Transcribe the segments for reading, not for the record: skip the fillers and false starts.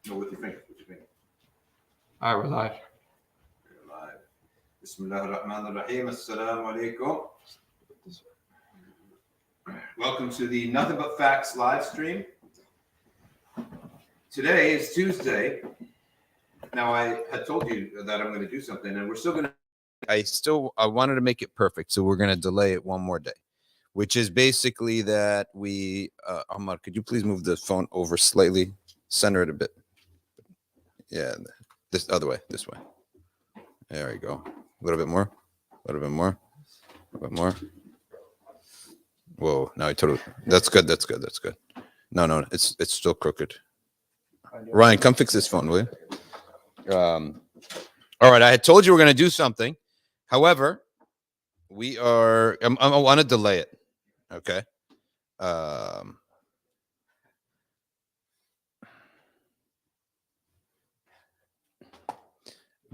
No, with your finger. With your finger. All right, we're live. We're live. Bismillah ar-Rahman ar-Rahim. Assalamu alaikum. Welcome to the Nothing But Facts live stream. Today is Tuesday. Now, I had told you that I'm going to do something, and we're still going to. I wanted to make it perfect, so we're going to delay it one more day, which is basically that we. Ahmad, could you please move the phone over slightly, center it a bit? Yeah, this other way, this way. There we go. A little bit more, a little bit more, a little bit more. Whoa! Now I totally. That's good. That's good. That's good. No, it's still crooked. Ryan, come fix this phone, will you? All right. I had told you we're going to do something. However, we are. I want to delay it. Okay.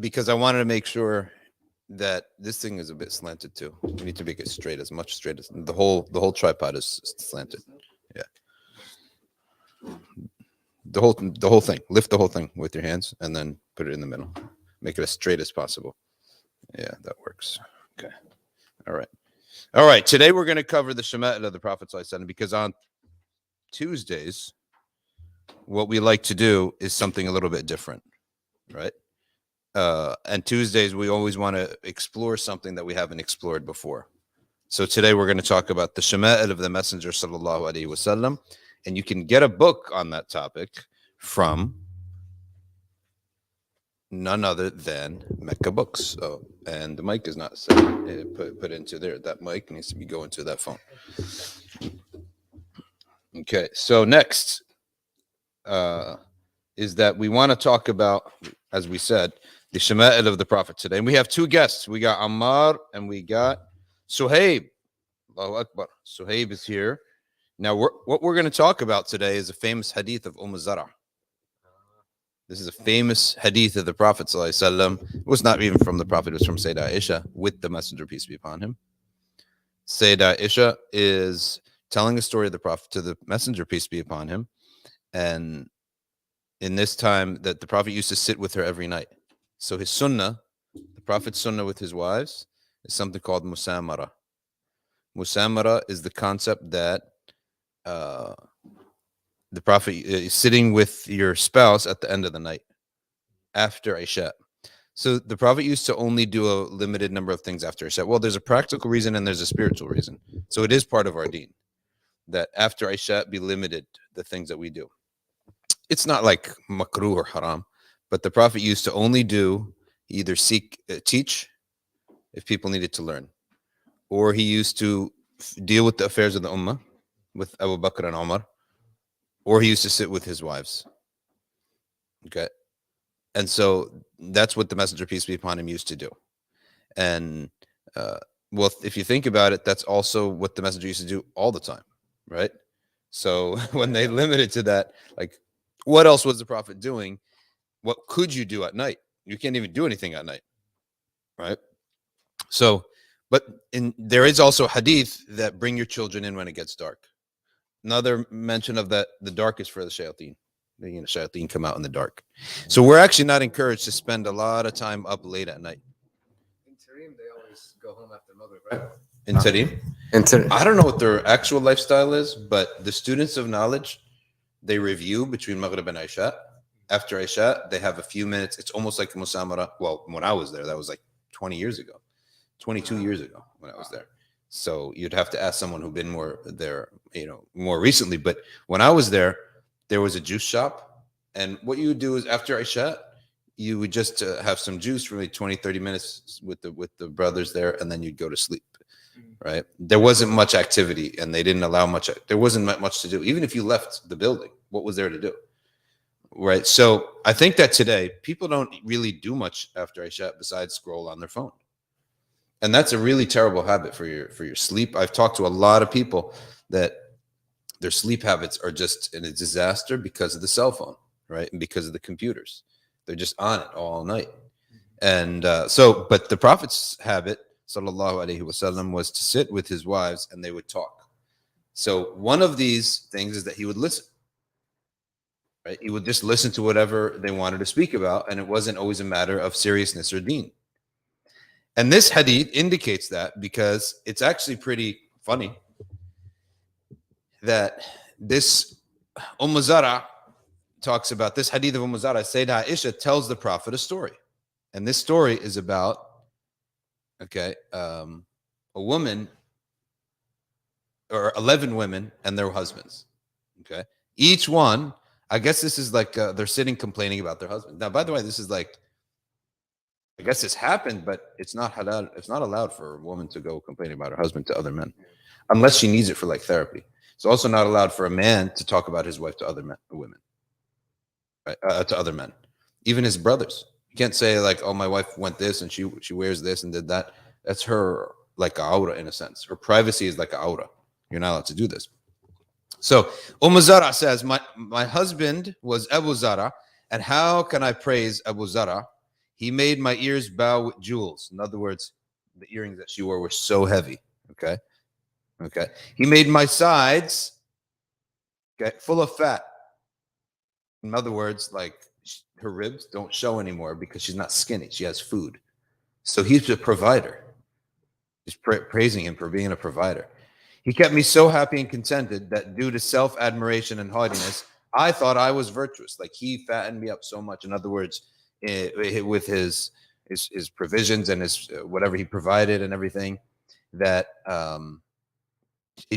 Because I wanted to make sure that this thing is a bit slanted too. We need to make it straight, as much straight as the whole tripod is slanted. Yeah. The whole thing. Lift the whole thing with your hands and then put it in the middle. Make it as straight as possible. Yeah, that works. Okay. All right. Today we're going to cover the Shama'il of the Prophet ﷺ, because on Tuesdays, what we like to do is something a little bit different, right? And Tuesdays, we always want to explore something that we haven't explored before. So today we're going to talk about the Shama'il of the Messenger sallallahu alaihi wasallam, and you can get a book on that topic from none other than Mecca Books. Oh, and the mic is not set. Put into there. That mic needs to be going to that phone. Okay. So next is that we want to talk about, as we said, the Shama'il of the Prophet today. And we have two guests. We got Ammar and we got Suhaib. Allahu Akbar. Suhaib is here. Now, what we're going to talk about today is a famous hadith of Zara. This is a famous hadith of the Prophet ﷺ. It was not even from the Prophet. It was from Sayyidah Aisha with the Messenger, peace be upon him. Sayyidah Aisha is telling a story of the Prophet to the Messenger, peace be upon him. And in this time that the Prophet used to sit with her every night. So his sunnah, the Prophet's sunnah with his wives, is something called musamara. Musamara is the concept that the Prophet is sitting with your spouse at the end of the night, after Isha. So the Prophet used to only do a limited number of things after Isha. Well, there's a practical reason and there's a spiritual reason. So it is part of our deen that after Isha be limited the things that we do. It's not like makruh or haram, but the Prophet used to only do either teach if people needed to learn, or he used to deal with the affairs of the ummah with Abu Bakr and Umar, or he used to sit with his wives. Okay. And so that's what the Messenger, peace be upon him, used to do. And well, if you think about it, that's also what the Messenger used to do all the time, right? So when they limited to that, like, what else was the Prophet doing? What could you do at night? You can't even do anything at night, right? So, but there is also hadith that bring your children in when it gets dark. Another mention of that, the dark is for the shayateen. The shayateen come out in the dark. So we're actually not encouraged to spend a lot of time up late at night. In Tarim, they always go home after Maghrib, right? In Tarim? I don't know what their actual lifestyle is, but the students of knowledge, they review between Maghrib and Isha. After Isha, they have a few minutes. It's almost like Musamara. Well, when I was there, that was like 20 years ago, 22 years ago when I was there. So you'd have to ask someone who'd been more there, more recently. But when I was there, there was a juice shop. And what you would do is after Isha, you would just have some juice for maybe 20, 30 minutes with the brothers there, and then you'd go to sleep, right? There wasn't much activity, and they didn't allow much. There wasn't much to do. Even if you left the building, what was there to do? Right. So I think that today people don't really do much after Isha besides scroll on their phone. And that's a really terrible habit for your sleep. I've talked to a lot of people that their sleep habits are just in a disaster because of the cell phone, right? And because of the computers. They're just on it all night. And but the Prophet's habit, sallallahu alaihi wasallam, was to sit with his wives and they would talk. So one of these things is that he would listen. Right? He would just listen to whatever they wanted to speak about, and it wasn't always a matter of seriousness or deen. And this hadith indicates that, because it's actually pretty funny that this Zara talks about this hadith of Zara. Sayyidah Aisha tells the Prophet a story. And this story is about, a woman, or 11 women and their husbands. Okay. Each one, I guess this is like they're sitting complaining about their husband. Now, by the way, this is like, I guess this happened, but it's not halal. It's not allowed for a woman to go complaining about her husband to other men, unless she needs it for like therapy. It's also not allowed for a man to talk about his wife to other women, right? To other men, even his brothers. You can't say like, "Oh, my wife went this and she wears this and did that." That's her, like a aura in a sense. Her privacy is like a aura. You're not allowed to do this. So Zara says, my husband was Abu Zara, and how can I praise Abu Zara? He made my ears bow with jewels. In other words, the earrings that she wore were so heavy. Okay. He made my sides, full of fat. In other words, like her ribs don't show anymore because she's not skinny. She has food. So he's a provider. He's praising him for being a provider. He kept me so happy and contented that due to self-admiration and haughtiness, I thought I was virtuous. Like he fattened me up so much. In other words, with his provisions and his whatever he provided and everything, that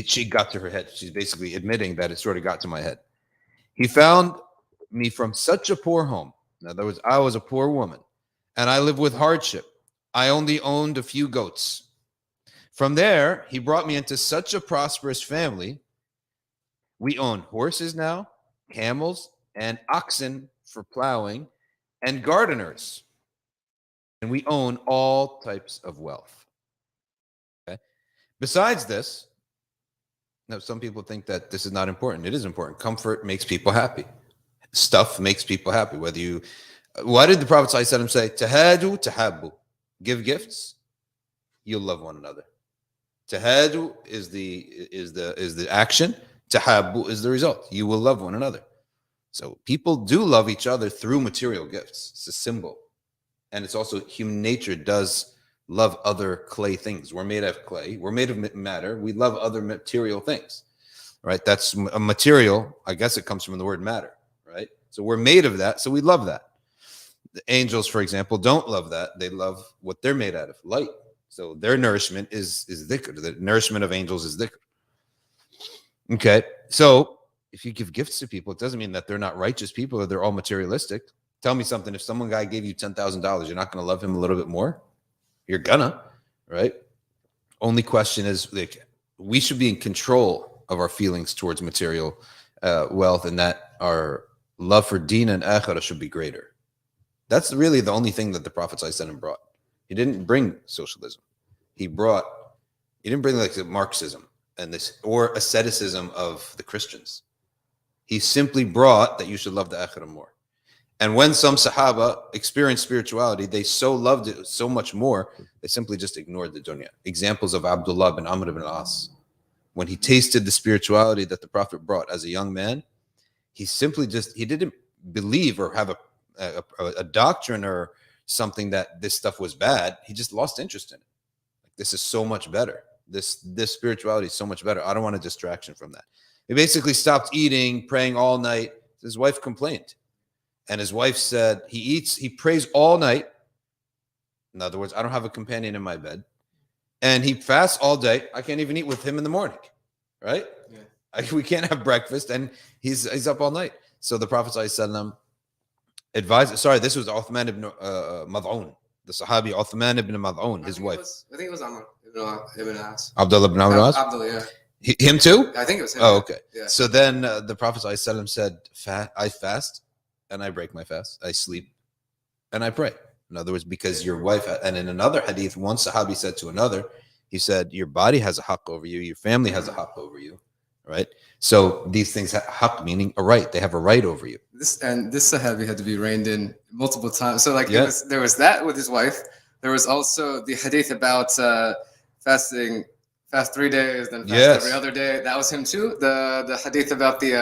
she got to her head. She's basically admitting that it sort of got to my head. He found me from such a poor home. In other words, I was a poor woman, and I lived with hardship. I only owned a few goats. From there, he brought me into such a prosperous family. We own horses now, camels, and oxen for plowing, and gardeners. And we own all types of wealth. Okay. Besides this, now some people think that this is not important. It is important. Comfort makes people happy. Stuff makes people happy. Why did the Prophet ﷺ say, "Tahadu tahabbu"? Give gifts, you'll love one another. Tahadu is the action. Tahabbu is the result. You will love one another. So people do love each other through material gifts. It's a symbol. And it's also human nature does love other clay things. We're made of clay. We're made of matter. We love other material things, right? That's a material. I guess it comes from the word matter, right? So we're made of that. So we love that. The angels, for example, don't love that. They love what they're made out of, light. So their nourishment is dhikr. The nourishment of angels is dhikr. Okay. So if you give gifts to people, it doesn't mean that they're not righteous people or they're all materialistic. Tell me something. If some guy gave you $10,000, you're not going to love him a little bit more? You're gonna, right? Only question is, like, we should be in control of our feelings towards material wealth, and that our love for deen and akhirah should be greater. That's really the only thing that the Prophet ﷺ brought. He didn't bring socialism. He didn't bring like Marxism and this or asceticism of the Christians. He simply brought that you should love the akhirah more. And when some Sahaba experienced spirituality, they so loved it so much more, they simply just ignored the dunya. Examples of Abdullah bin Amr ibn al-As. When he tasted the spirituality that the Prophet brought as a young man, he didn't believe or have a doctrine or something that this stuff was bad. He just lost interest in it. Like, this is so much better. This spirituality is so much better. I don't want a distraction from that. He basically stopped eating, praying all night. His wife complained. And his wife said, he prays all night. In other words, I don't have a companion in my bed. And he fasts all day. I can't even eat with him in the morning. Right? Yeah. We can't have breakfast. And he's up all night. So the Prophet ﷺ advised, this was Uthman ibn Mad'un. The Sahabi Uthman ibn Mad'un, his wife. I think it was Amr ibn As. Abdullah ibn Amr As? Abdullah, yeah. Him too? I think it was him. Oh, okay. Yeah. So then the Prophet ﷺ said, I fast and I break my fast. I sleep and I pray. In other words, because your wife, and in another hadith, one Sahabi said to another, he said, your body has a haqq over you, your family has a haqq over you, right? So these things have haqq, meaning a right. They have a right over you. This Sahabi had to be reined in multiple times. So like there was that with his wife. There was also the hadith about fasting. Fast 3 days, then fast every other day. That was him too. The hadith about the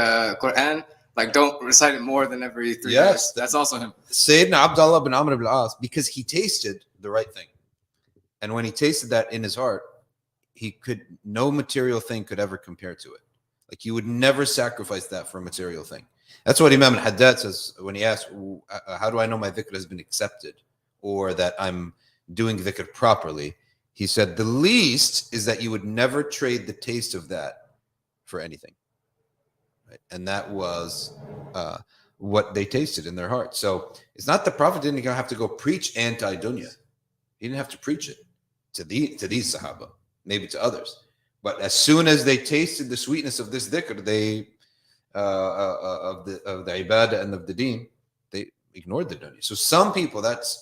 Quran Like, don't recite it more than every 3 Yes, minutes. That's also him. Sayyidina Abdullah bin Amr ibn al-As, because he tasted the right thing. And when he tasted that in his heart, no material thing could ever compare to it. Like, you would never sacrifice that for a material thing. That's what Imam al-Haddad says when he asks, how do I know my dhikr has been accepted or that I'm doing dhikr properly? He said, the least is that you would never trade the taste of that for anything. Right? And that was what they tasted in their heart. So it's not the Prophet didn't have to go preach anti-dunya. He didn't have to preach it to these Sahaba, maybe to others. But as soon as they tasted the sweetness of this dhikr, they of the ibadah and of the deen, they ignored the dunya. So some people,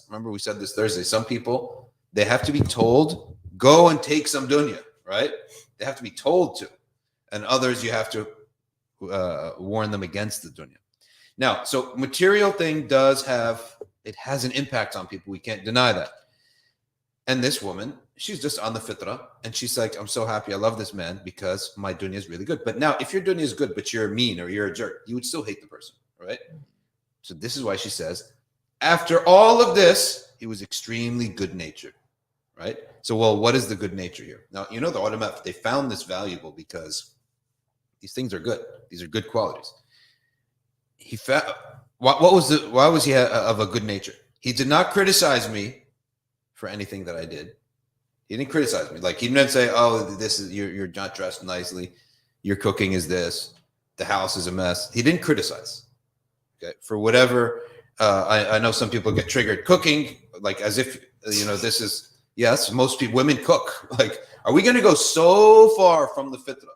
remember we said this Thursday, some people, they have to be told, go and take some dunya, right? They have to be told to. And others, you have to warn them against the dunya. Now, so material thing it has an impact on people. We can't deny that. And this woman, she's just on the fitrah, and she's like, I'm so happy, I love this man because my dunya is really good. But now, if your dunya is good, but you're mean or you're a jerk, you would still hate the person, right? So this is why she says, after all of this, he was extremely good-natured, right? So, well, what is the good nature here? Now, the ulama, they found this valuable because these things are good. These are good qualities. He found, why was he of a good nature? He did not criticize me for anything that I did. He didn't criticize me. Like, he didn't say, oh, this is, you're not dressed nicely. Your cooking is this. The house is a mess. He didn't criticize. Okay. For whatever, I know some people get triggered cooking, like as if, this is, yes, most people, women cook. Like, are we going to go so far from the fitrah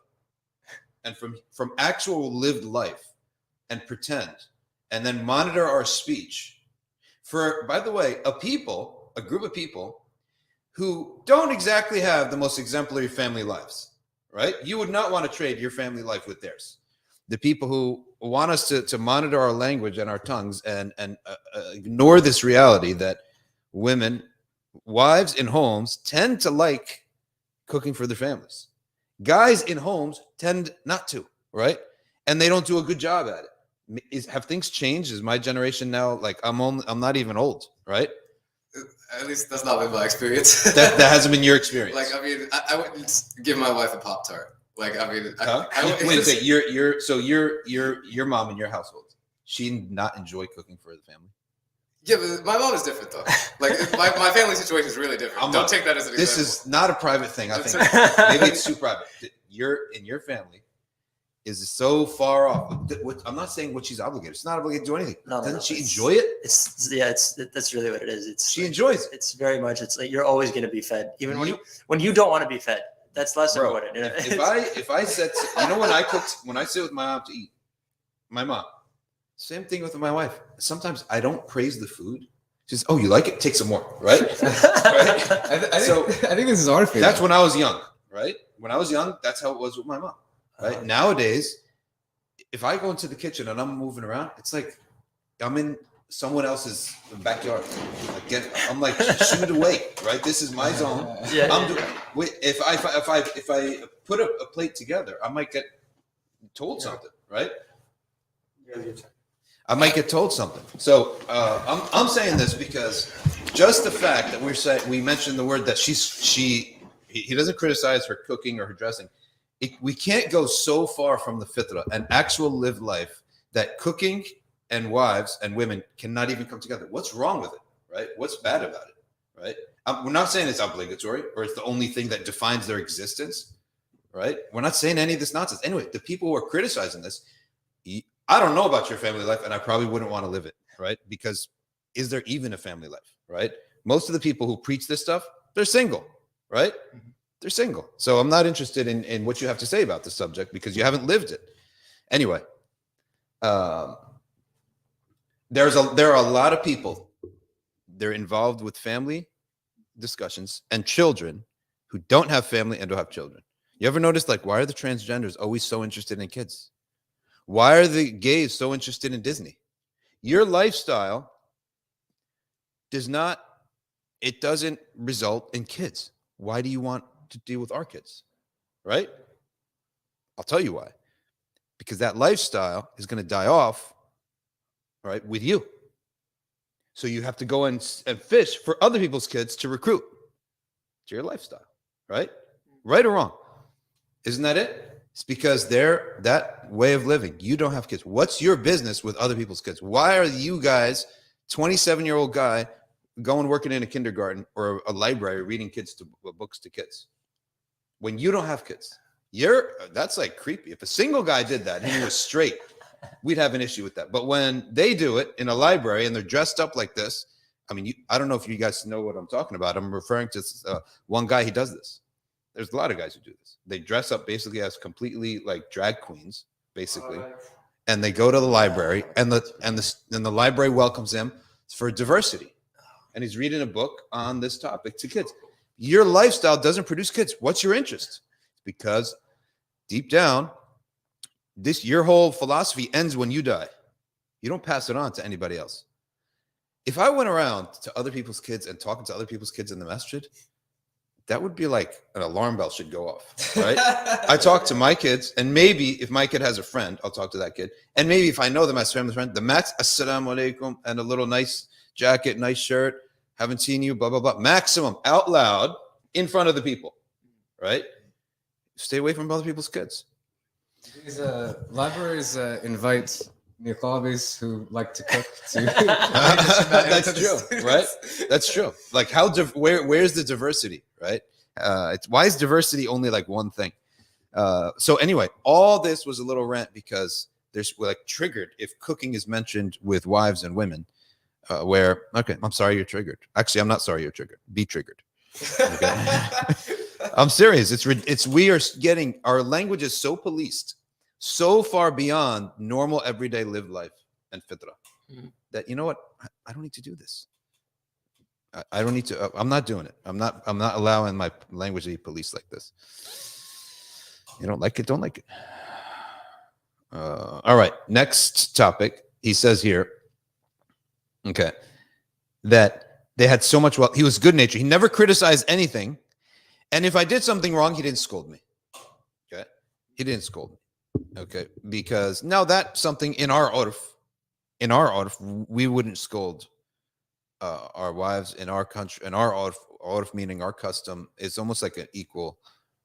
and from actual lived life and pretend and then monitor our speech for, by the way, a group of people who don't exactly have the most exemplary family lives, right? You would not want to trade your family life with theirs. The people who want us to monitor our language and our tongues and ignore this reality that women, wives in homes, tend to like cooking for their families. Guys in homes tend not to, right? And they don't do a good job at it. Have things changed? Is my generation now, like, I'm not even old, right? At least that's not been my experience. that hasn't been your experience. Like, I mean, I wouldn't give my wife a Pop-Tart. Like, I mean, wait, your mom in your household, she not enjoy cooking for the family? Yeah, but my mom is different though. Like, my family situation is really different. Don't take that as an example. This is not a private thing. I think maybe it's too private. Your family is so far off. I'm not saying what she's obligated. She's not obligated to do anything. Doesn't she enjoy it? That's really what it is. She enjoys it. It's very much. It's like you're always going to be fed, even when you don't want to be fed. That's less important. If I said, when I sit with my mom to eat, my mom, same thing with my wife. Sometimes I don't praise the food. She says, "Oh, you like it? Take some more." Right? Right? I think this is our feeling. That's when I was young, right? When I was young, that's how it was with my mom. Right? Nowadays, if I go into the kitchen and I'm moving around, it's like I'm in someone else's backyard. I'm like, shoot it away, right? This is my zone. Yeah. If I put a plate together, I might get told something, right? I might get told something. So I'm saying this because just the fact that we mentioned the word that he doesn't criticize her cooking or her dressing. We can't go so far from the fitrah and actual lived life that cooking and wives and women cannot even come together. What's wrong with it, right? What's bad about it, right? We're not saying it's obligatory or it's the only thing that defines their existence, right? We're not saying any of this nonsense. Anyway, the people who are criticizing this, I don't know about your family life, and I probably wouldn't want to live it, right? Because is there even a family life, right? Most of the people who preach this stuff, they're single, right? Mm-hmm. They're single. So I'm not interested in what you have to say about the subject because you haven't lived it. Anyway, there are a lot of people, they're involved with family discussions and children who don't have family and don't have children. You ever notice, like, why are the transgenders always so interested in kids? Why are the gays so interested in Disney? Your lifestyle doesn't result in kids. Why do you want to deal with our kids? Right? I'll tell you why. because that lifestyle is going to die off, right, with you. So you have to go and fish for other people's kids to recruit to your lifestyle, right? Right or wrong? Isn't that it? It's because they're that way of living. You don't have kids. What's your business with other people's kids? Why are you guys, 27-year-old guy, going working in a kindergarten or a library reading books to kids when you don't have kids? That's like creepy. If a single guy did that and he was straight, we'd have an issue with that. But when they do it in a library and they're dressed up like this, I mean, I don't know if you guys know what I'm talking about. I'm referring to one guy. He does this. There's a lot of guys who do this. They dress up basically as completely like drag queens, basically, and they go to the library, and the library welcomes him for diversity, and he's reading a book on this topic to kids. Your lifestyle doesn't produce kids. What's your interest? Because deep down, your whole philosophy ends when you die. You don't pass it on to anybody else. If I went around to other people's kids and talking to other people's kids in the masjid, that would be like an alarm bell should go off, right? I talk to my kids, and maybe if my kid has a friend, I'll talk to that kid. And maybe if I know them as family friend, the max, assalamu alaikum, and a little nice jacket, nice shirt, haven't seen you, blah, blah, blah. Maximum, out loud, in front of the people, right? Stay away from other people's kids. These libraries invite niqabis who like to cook to. That's true, right? That's true. Like where's the diversity, right? Why is diversity only like one thing? So anyway, all this was a little rant because there's like triggered if cooking is mentioned with wives and women. Okay, I'm sorry you're triggered. Actually, I'm not sorry you're triggered. Be triggered. Okay. I'm serious. We are getting, our language is so policed, so far beyond normal everyday lived life and fitrah that, you know what, I don't need to do this. I don't need to. I'm not doing it. I'm not allowing my language to be policed like this. You don't like it, don't like it. All right, next topic. He says here, okay, that they had so much wealth. He was good natured. He never criticized anything. And if I did something wrong, he didn't scold me. Okay, he didn't scold me. Okay, because now that's something in our urf, we wouldn't scold our wives in our country, in our urf meaning our custom. It's almost like an equal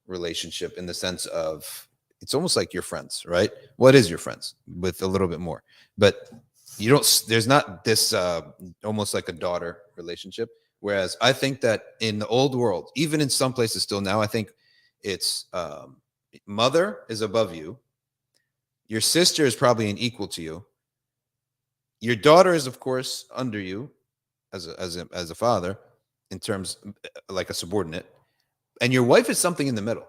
relationship in the sense of it's almost like your friends, right? What is your friends with a little bit more, but you don't. There's not this almost like a daughter relationship. Whereas I think that in the old world, even in some places still now, I think it's mother is above you. Your sister is probably an equal to you. Your daughter is, of course, under you as a father in terms like a subordinate. And your wife is something in the middle.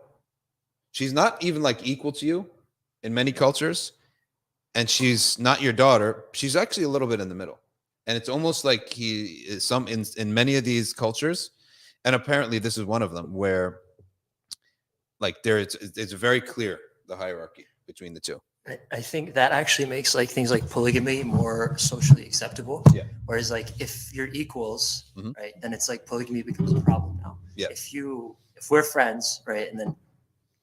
She's not even like equal to you in many cultures. And she's not your daughter. She's actually a little bit in the middle. And it's almost like he is in many of these cultures. And apparently this is one of them where like it's very clear, the hierarchy between the two. I think that actually makes like things like polygamy more socially acceptable. Yeah. Whereas like if you're equals, Mhm. right, then it's like polygamy becomes a problem now. Yeah. If we're friends, right, and then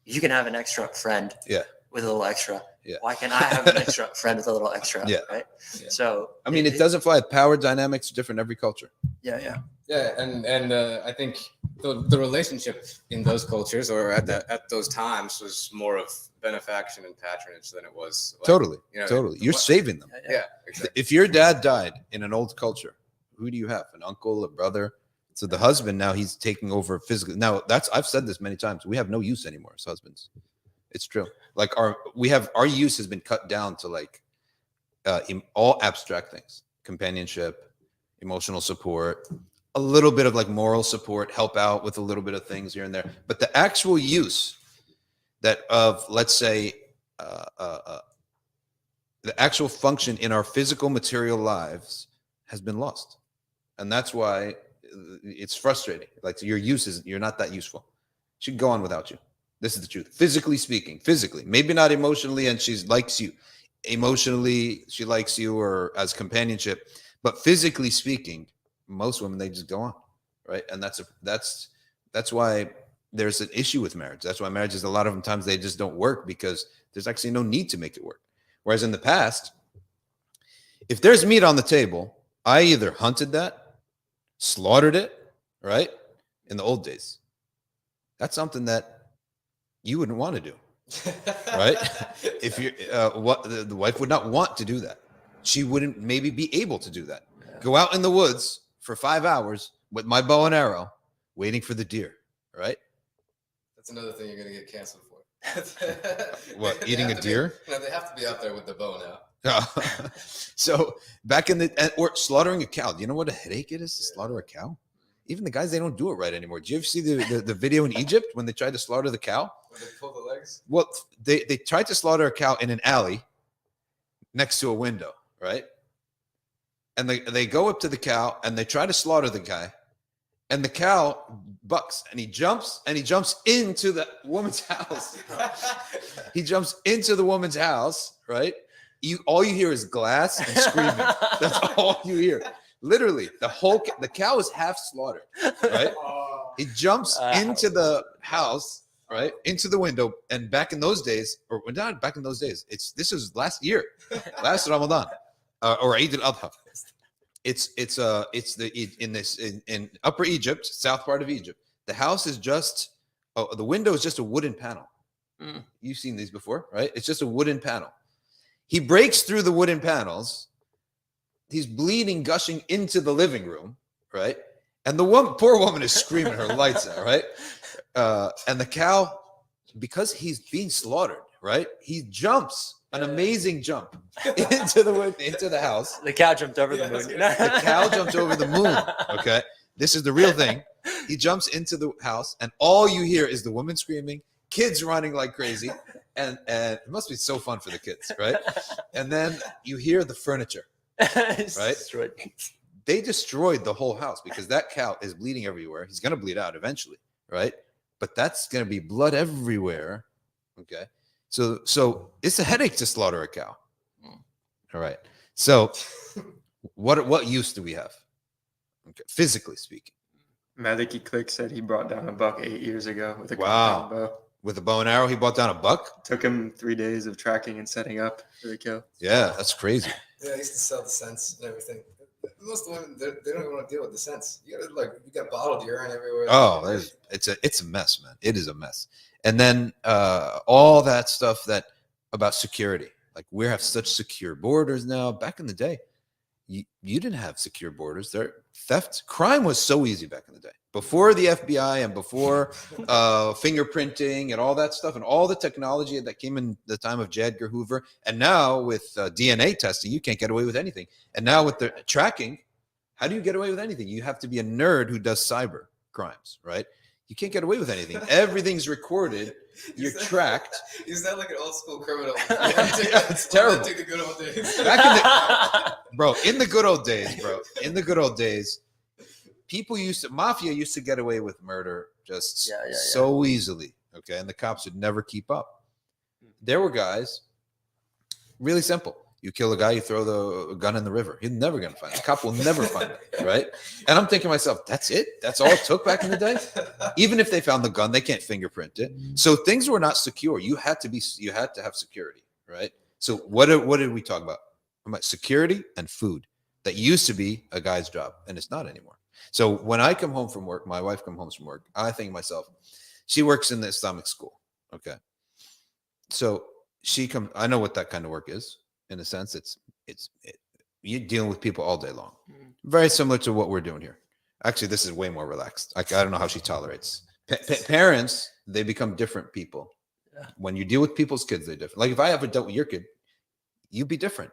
you can have an extra friend. Yeah. With a little extra. Yeah. Why can't I have an extra friend with a little extra? Yeah. Right. Yeah. So I mean, it doesn't fly. Power dynamics are different in every culture. Yeah. And I think the relationship in those cultures or at those times was more of benefaction and patronage than it was. Like, Totally. you know, Totally. You're saving them. Yeah, exactly. If your dad died in an old culture, who do you have? An uncle, a brother? So the husband now he's taking over physically. Now I've said this many times. We have no use anymore as husbands. It's true. Like our use has been cut down to like all abstract things: companionship, emotional support, a little bit of like moral support, help out with a little bit of things here and there. But the actual use that of, let's say, the actual function in our physical material lives has been lost. And that's why it's frustrating. Like you're not that useful. She can go on without you. This is the truth. Physically speaking, maybe not emotionally, and she likes you. Emotionally, she likes you or as companionship, but physically speaking, most women, they just go on, right? And that's why there's an issue with marriage. That's why marriages, a lot of times they just don't work because there's actually no need to make it work. Whereas in the past, if there's meat on the table, I either hunted that, slaughtered it, right? In the old days. That's something that you wouldn't want to do, right? If you the wife would not want to do that. She wouldn't maybe be able to do that. Go out in the woods for 5 hours with my bow and arrow, waiting for the deer, right? That's another thing you're gonna get canceled for. What, eating a deer? No, they have to be out there with the bow now. So back in or slaughtering a cow. Do you know what a headache it is to slaughter a cow? Even the guys, they don't do it right anymore. Do you ever see the video in Egypt when they tried to slaughter the cow? When they pull the legs? Well, they tried to slaughter a cow in an alley next to a window, right? And they go up to the cow and they try to slaughter the guy. And the cow bucks and he jumps into the woman's house. He jumps into the woman's house, right? All you hear is glass and screaming. That's all you hear. Literally, the cow is half slaughtered, right? He jumps into the house, right? Into the window. And back in those days, or not back in those days, this was last year, last Ramadan, or Eid al-Adha. In Upper Egypt, south part of Egypt, the house is just the window is just a wooden panel. You've seen these before, right? It's just a wooden panel. He breaks through the wooden panels. He's bleeding, gushing into the living room, right? And the poor woman is screaming her lights out, right? And the cow, because he's being slaughtered, right? He jumps. An amazing jump into the house. The cow jumped over the moon. The cow jumped over the moon. Okay. This is the real thing. He jumps into the house, and all you hear is the woman screaming, kids running like crazy. And it must be so fun for the kids, right? And then you hear the furniture, right? They destroyed the whole house because that cow is bleeding everywhere. He's going to bleed out eventually, right? But that's going to be blood everywhere. Okay. So it's a headache to slaughter a cow. All right. So what use do we have? Okay. Physically speaking. Maliki Click said he brought down a buck 8 years ago with a Wow. bow. With a bow and arrow, he brought down a buck? Took him 3 days of tracking and setting up for the kill. Yeah, that's crazy. Yeah, I used to sell the scents and everything. Most of the women, they don't even want to deal with the scents. You got bottled urine everywhere. Oh, it's a mess, man. It is a mess. And then all that stuff about security. Like we have such secure borders now. Back in the day, you didn't have secure borders. Crime was so easy back in the day. Before the FBI and before fingerprinting and all that stuff and all the technology that came in the time of J. Edgar Hoover. And now with DNA testing, you can't get away with anything. And now with the tracking, how do you get away with anything? You have to be a nerd who does cyber crimes, right? You can't get away with anything. Everything's recorded. You're tracked. Is that like an old school criminal? Yeah, it's terrible. The good old days. In the good old days, mafia used to get away with murder just so easily. Okay. And the cops would never keep up. There were guys, really simple. You kill a guy, you throw the gun in the river. You're never going to find it. The cop will never find it, right? And I'm thinking to myself, that's it? That's all it took back in the day? Even if they found the gun, they can't fingerprint it. So things were not secure. You had to have security, right? So what did we talk about security and food. That used to be a guy's job, and it's not anymore. So when I come home from work, my wife comes home from work, I think to myself, she works in the Islamic school, okay? So I know what that kind of work is. In a sense, you're dealing with people all day long. Very similar to what we're doing here. Actually, this is way more relaxed. I don't know how she tolerates. Parents, they become different people. Yeah. When you deal with people's kids, they're different. Like if I ever dealt with your kid, you'd be different.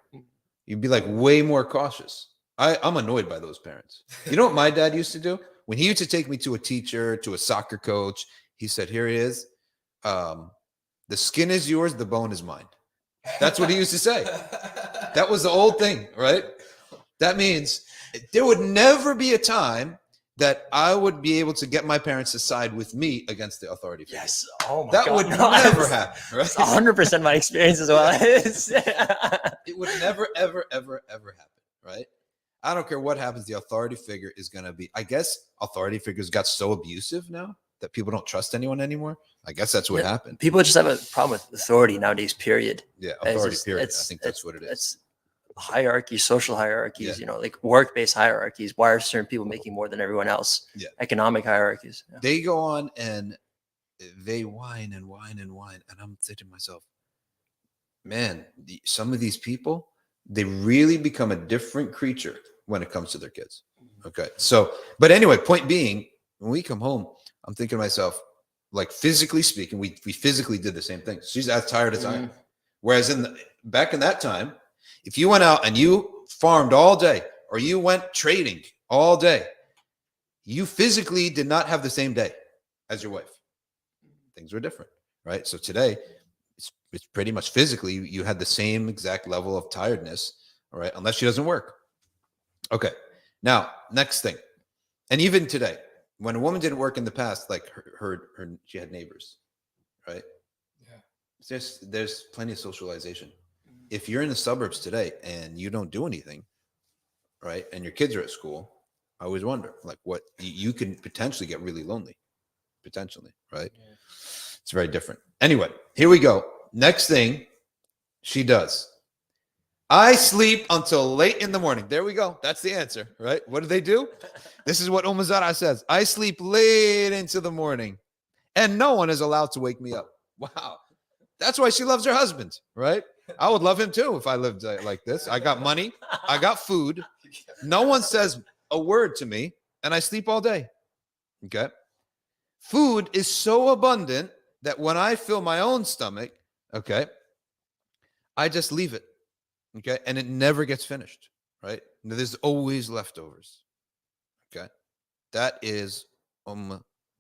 You'd be like way more cautious. I'm annoyed by those parents. You know what my dad used to do? When he used to take me to a teacher, to a soccer coach, he said, here it is. The skin is yours, the bone is mine. That's what he used to say. That was the old thing, right? That means there would never be a time that I would be able to get my parents to side with me against the authority figure. Yes. Oh my God. That would never happen, right? It's 100% my experience as well. It would never, ever, ever, ever happen, right? I don't care what happens. The authority figure is going to be, I guess authority figures got so abusive now that people don't trust anyone anymore. I guess that's what Yeah. happened. People just have a problem with authority nowadays, period. Yeah, It's authority. just- Period. I it's- think that's what it is. It's hierarchies, social hierarchies, Yeah. you know, like work-based hierarchies. Why are certain people making more than everyone else? Yeah. Economic hierarchies. Yeah. They go on and they whine and whine and whine, and I'm thinking to myself, man, some of these people, they really become a different creature when it comes to their kids. Okay, so but anyway, point being, when we come home, I'm thinking to myself, like physically speaking, we physically did the same thing. She's as tired as I am. Whereas back in that time, if you went out and you farmed all day or you went trading all day, you physically did not have the same day as your wife. Things were different, right? So today, it's pretty much physically, you had the same exact level of tiredness, all right? Unless she doesn't work. Okay, now, next thing. And even today, when a woman didn't work in the past, like she had neighbors, right? Yeah. There's plenty of socialization. If you're in the suburbs today and you don't do anything, right, and your kids are at school, I always wonder, like, what you can potentially get really lonely, potentially, right? Yeah. It's very different. Anyway, here we go. Next thing she does. I sleep until late in the morning. There we go. That's the answer, right? What do they do? This is what Zara says. I sleep late into the morning and no one is allowed to wake me up. Wow. That's why she loves her husband, right? I would love him too if I lived like this. I got money. I got food. No one says a word to me and I sleep all day. Okay. Food is so abundant that when I fill my own stomach, okay, I just leave it. Okay. And it never gets finished, right? There's always leftovers. Okay. That is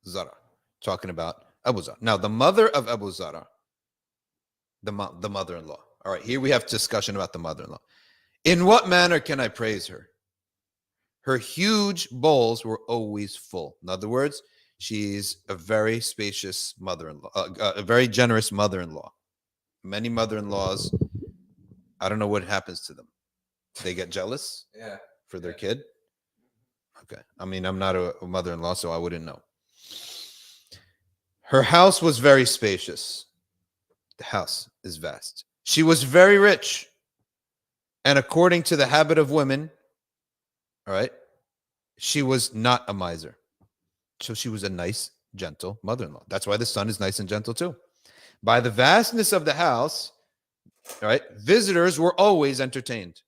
Zara talking about Abu Zara. Now, the mother of Abu Zara, the mother-in-law. All right. Here we have discussion about the mother-in-law. In what manner can I praise her? Her huge bowls were always full. In other words, she's a very spacious mother-in-law, a very generous mother-in-law. Many mother-in-laws, I don't know what happens to them. They get jealous for their kid. Okay. I mean, I'm not a mother-in-law, so I wouldn't know. Her house was very spacious. The house is vast. She was very rich. And according to the habit of women, all right, she was not a miser. So she was a nice, gentle mother-in-law. That's why the son is nice and gentle too. By the vastness of the house, all right, visitors were always entertained.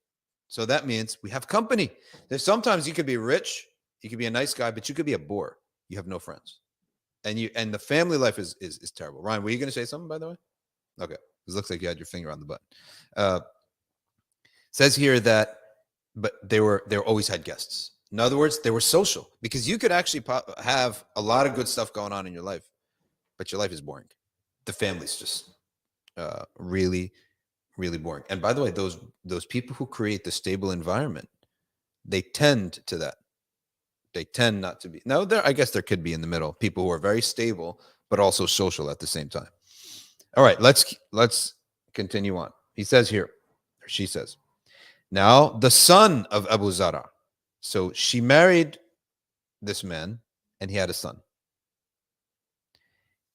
So that means we have company. There's sometimes you could be rich, you could be a nice guy, but you could be a bore. You have no friends. And the family life is terrible. Ryan, were you going to say something, by the way? Okay. It looks like you had your finger on the button. Says here that, but they always had guests. In other words, they were social because you could actually have a lot of good stuff going on in your life, but your life is boring. The family's just really, really boring. And by the way, those people who create the stable environment, they tend to that. They tend not to be. Now, I guess there could be in the middle people who are very stable but also social at the same time. All right, let's continue on. He says here, or she says, now the son of Abu Zara. So she married this man and he had a son.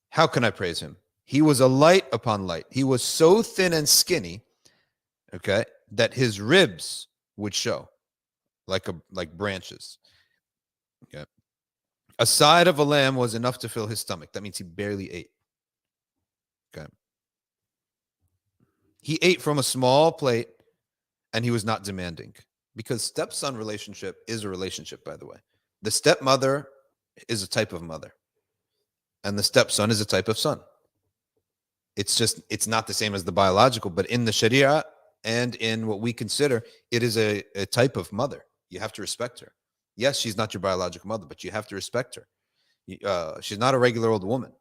How can I praise him? He was a light upon light. He was so thin and skinny, okay, that his ribs would show like branches. Okay. A side of a lamb was enough to fill his stomach. That means he barely ate. Okay. He ate from a small plate and he was not demanding. Because stepson relationship is a relationship, by the way. The stepmother is a type of mother. And the stepson is a type of son. It's not the same as the biological, but in the Sharia and in what we consider, it is a type of mother. You have to respect her. Yes, she's not your biological mother, but you have to respect her. She's not a regular old woman.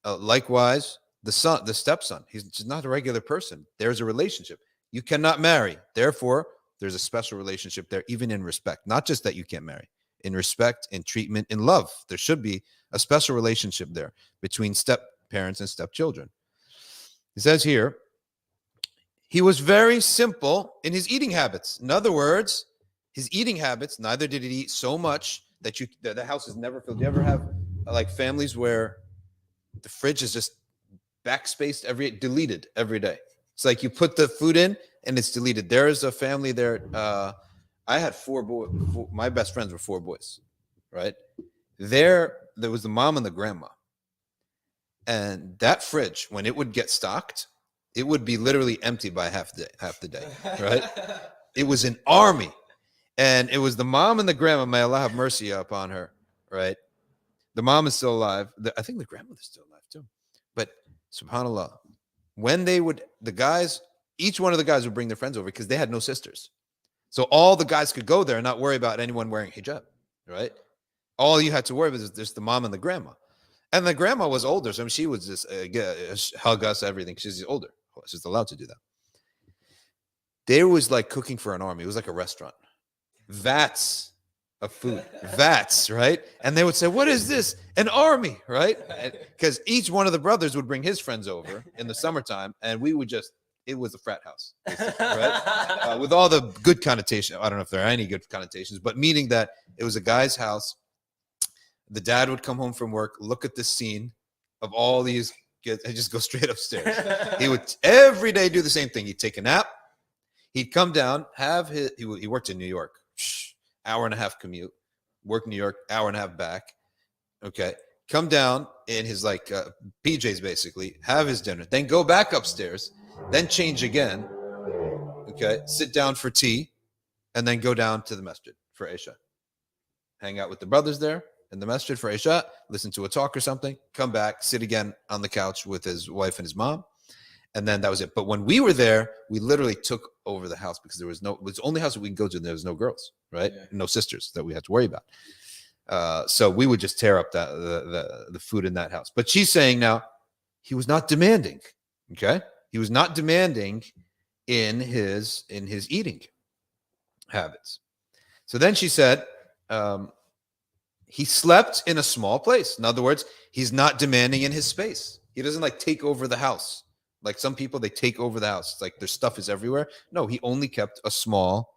Likewise, the stepson, she's not a regular person. There's a relationship. You cannot marry. Therefore, there's a special relationship there, even in respect. Not just that you can't marry. In respect, in treatment, in love. There should be a special relationship there between step parents and stepchildren. It says here, he was very simple in his eating habits. In other words, his eating habits, neither did he eat so much that the house is never filled. Do you ever have like families where the fridge is just backspaced deleted every day. It's like you put the food in and it's deleted. There is a family there. I had four boys. My best friends were four boys, right? There was the mom and the grandma. And that fridge, when it would get stocked, it would be literally empty by half the day, right? It was an army. And it was the mom and the grandma, may Allah have mercy upon her, right? The mom is still alive. I think the grandmother's still alive too. But subhanAllah, when each one of the guys would bring their friends over because they had no sisters. So all the guys could go there and not worry about anyone wearing hijab, right? All you had to worry about is just the mom and the grandma. And the grandma was older, so she would just hug us, everything. She's older. She's allowed to do that. They was like cooking for an army. It was like a restaurant. Vats of food. Vats, right? And they would say, what is this? An army, right? Because each one of the brothers would bring his friends over in the summertime, and we would it was a frat house, right? With all the good connotations. I don't know if there are any good connotations, but meaning that it was a guy's house. The dad would come home from work, look at this scene of all these kids, and just go straight upstairs. He would every day do the same thing. He'd take a nap. He'd come down, he worked in New York, hour and a half commute, work New York, hour and a half back. Okay. Come down in his PJs basically, have his dinner, then go back upstairs, then change again. Okay. Sit down for tea and then go down to the masjid for Isha. Hang out with the brothers there in the masjid for Isha, listen to a talk or something, come back, sit again on the couch with his wife and his mom. And then that was it. But when we were there, we literally took over the house because it was the only house that we could go to. And there was no girls, right? Yeah. No sisters that we had to worry about. So we would just tear up the food in that house. But she's saying now he was not demanding. Okay. He was not demanding in his eating habits. So then she said, he slept in a small place. In other words, he's not demanding in his space. He doesn't take over the house. Like some people, they take over the house. It's like their stuff is everywhere. No, he only kept a small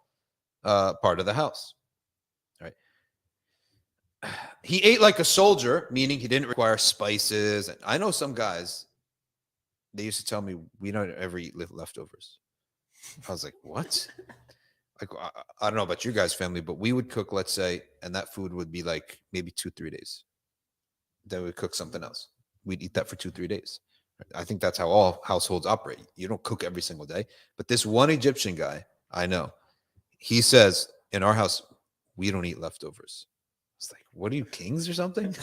part of the house. All right. He ate like a soldier, meaning he didn't require spices. And I know some guys, they used to tell me, we don't ever eat leftovers. I was like, what? I don't know about your guys' family, but we would cook, let's say, and that food would be maybe 2-3 days. Then we'd cook something else. We'd eat that for 2-3 days. I think that's how all households operate. You don't cook every single day. But this one Egyptian guy, I know, he says, in our house, we don't eat leftovers. It's like, what are you, kings or something?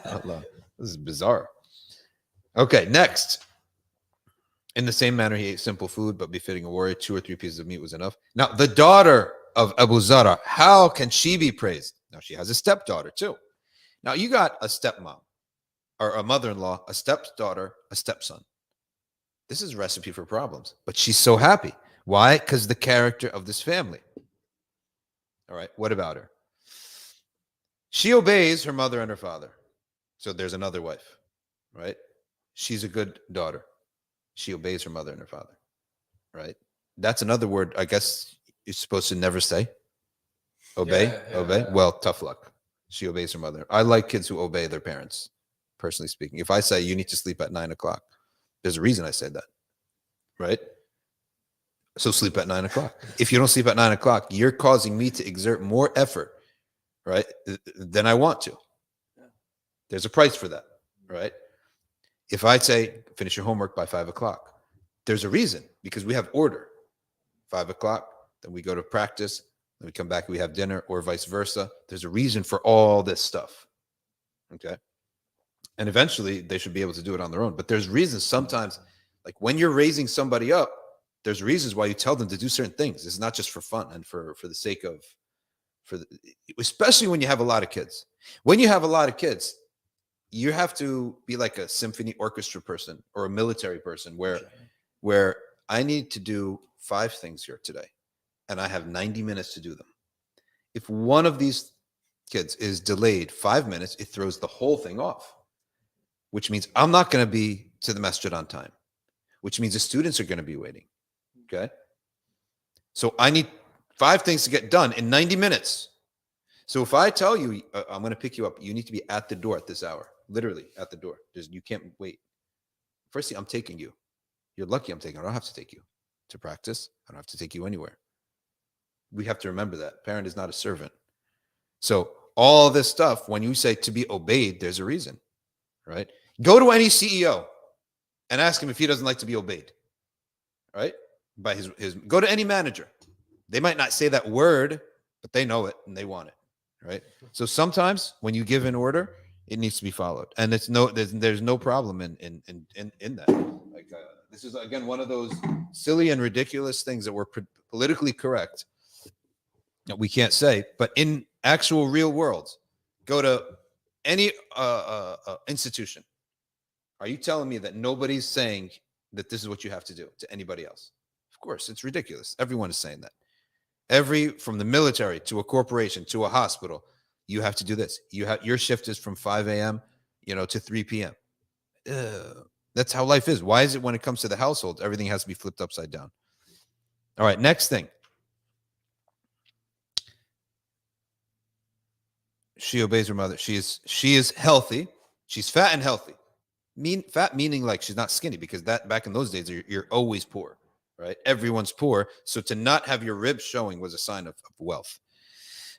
Allah, this is bizarre. Okay, next. In the same manner, he ate simple food, but befitting a warrior, 2 or 3 pieces of meat was enough. Now, the daughter of Abu Zara, how can she be praised? Now, she has a stepdaughter, too. Now, you got a stepmom, or a mother-in-law, a stepdaughter, a stepson. This is a recipe for problems. But she's so happy. Why? Because the character of this family. All right, what about her? She obeys her mother and her father. So there's another wife, right? She's a good daughter. She obeys her mother and her father, right? That's another word I guess you're supposed to never say. Obey, obey. Yeah. Well, tough luck. She obeys her mother. I like kids who obey their parents, personally speaking. If I say you need to sleep at 9 o'clock, there's a reason I said that, right? So sleep at 9 o'clock. If you don't sleep at 9 o'clock, you're causing me to exert more effort, right, than I want to. There's a price for that, right? If I say finish your homework by 5 o'clock, there's a reason, because we have order. 5 o'clock, then we go to practice, then we come back, we have dinner, or vice versa. There's a reason for all this stuff. Okay. And eventually they should be able to do it on their own. But there's reasons sometimes, like when you're raising somebody up, there's reasons why you tell them to do certain things. It's not just for fun and for the sake of, especially when you have a lot of kids. When you have a lot of Kids, you have to be like a symphony orchestra person or a military person where I need to do 5 things here today and I have 90 minutes to do them. If one of these kids is delayed 5 minutes, it throws the whole thing off, which means I'm not going to be to the masjid on time, which means the students are going to be waiting. Okay. So I need 5 things to get done in 90 minutes. So if I tell you I'm going to pick you up, you need to be at the door at this hour, literally at the door. You can't wait. First thing, I'm taking you. You're lucky I'm taking you. I don't have to take you to practice. I don't have to take you anywhere. We have to remember that. Parent is not a servant. So all this stuff, when you say to be obeyed, there's a reason, right? Go to any CEO and ask him if he doesn't like to be obeyed, right? By his go to any manager. They might not say that word, but they know it and they want it, right? So sometimes when you give an order, it needs to be followed, and there's no problem in that. Like this is again one of those silly and ridiculous things that were politically correct that we can't say, but in actual real world, go to any institution. Are you telling me that nobody's saying that this is what you have to do to anybody else? Of course, it's ridiculous. Everyone is saying that. From the military to a corporation to a hospital, you have to do this. Your shift is from 5 a.m. To 3 p.m. That's how life is. Why is it when it comes to the household, everything has to be flipped upside down? All right, next thing. She obeys her mother. She is healthy. She's fat and healthy. Fat meaning like she's not skinny, because that back in those days you're always poor, right? Everyone's poor. So to not have your ribs showing was a sign of wealth.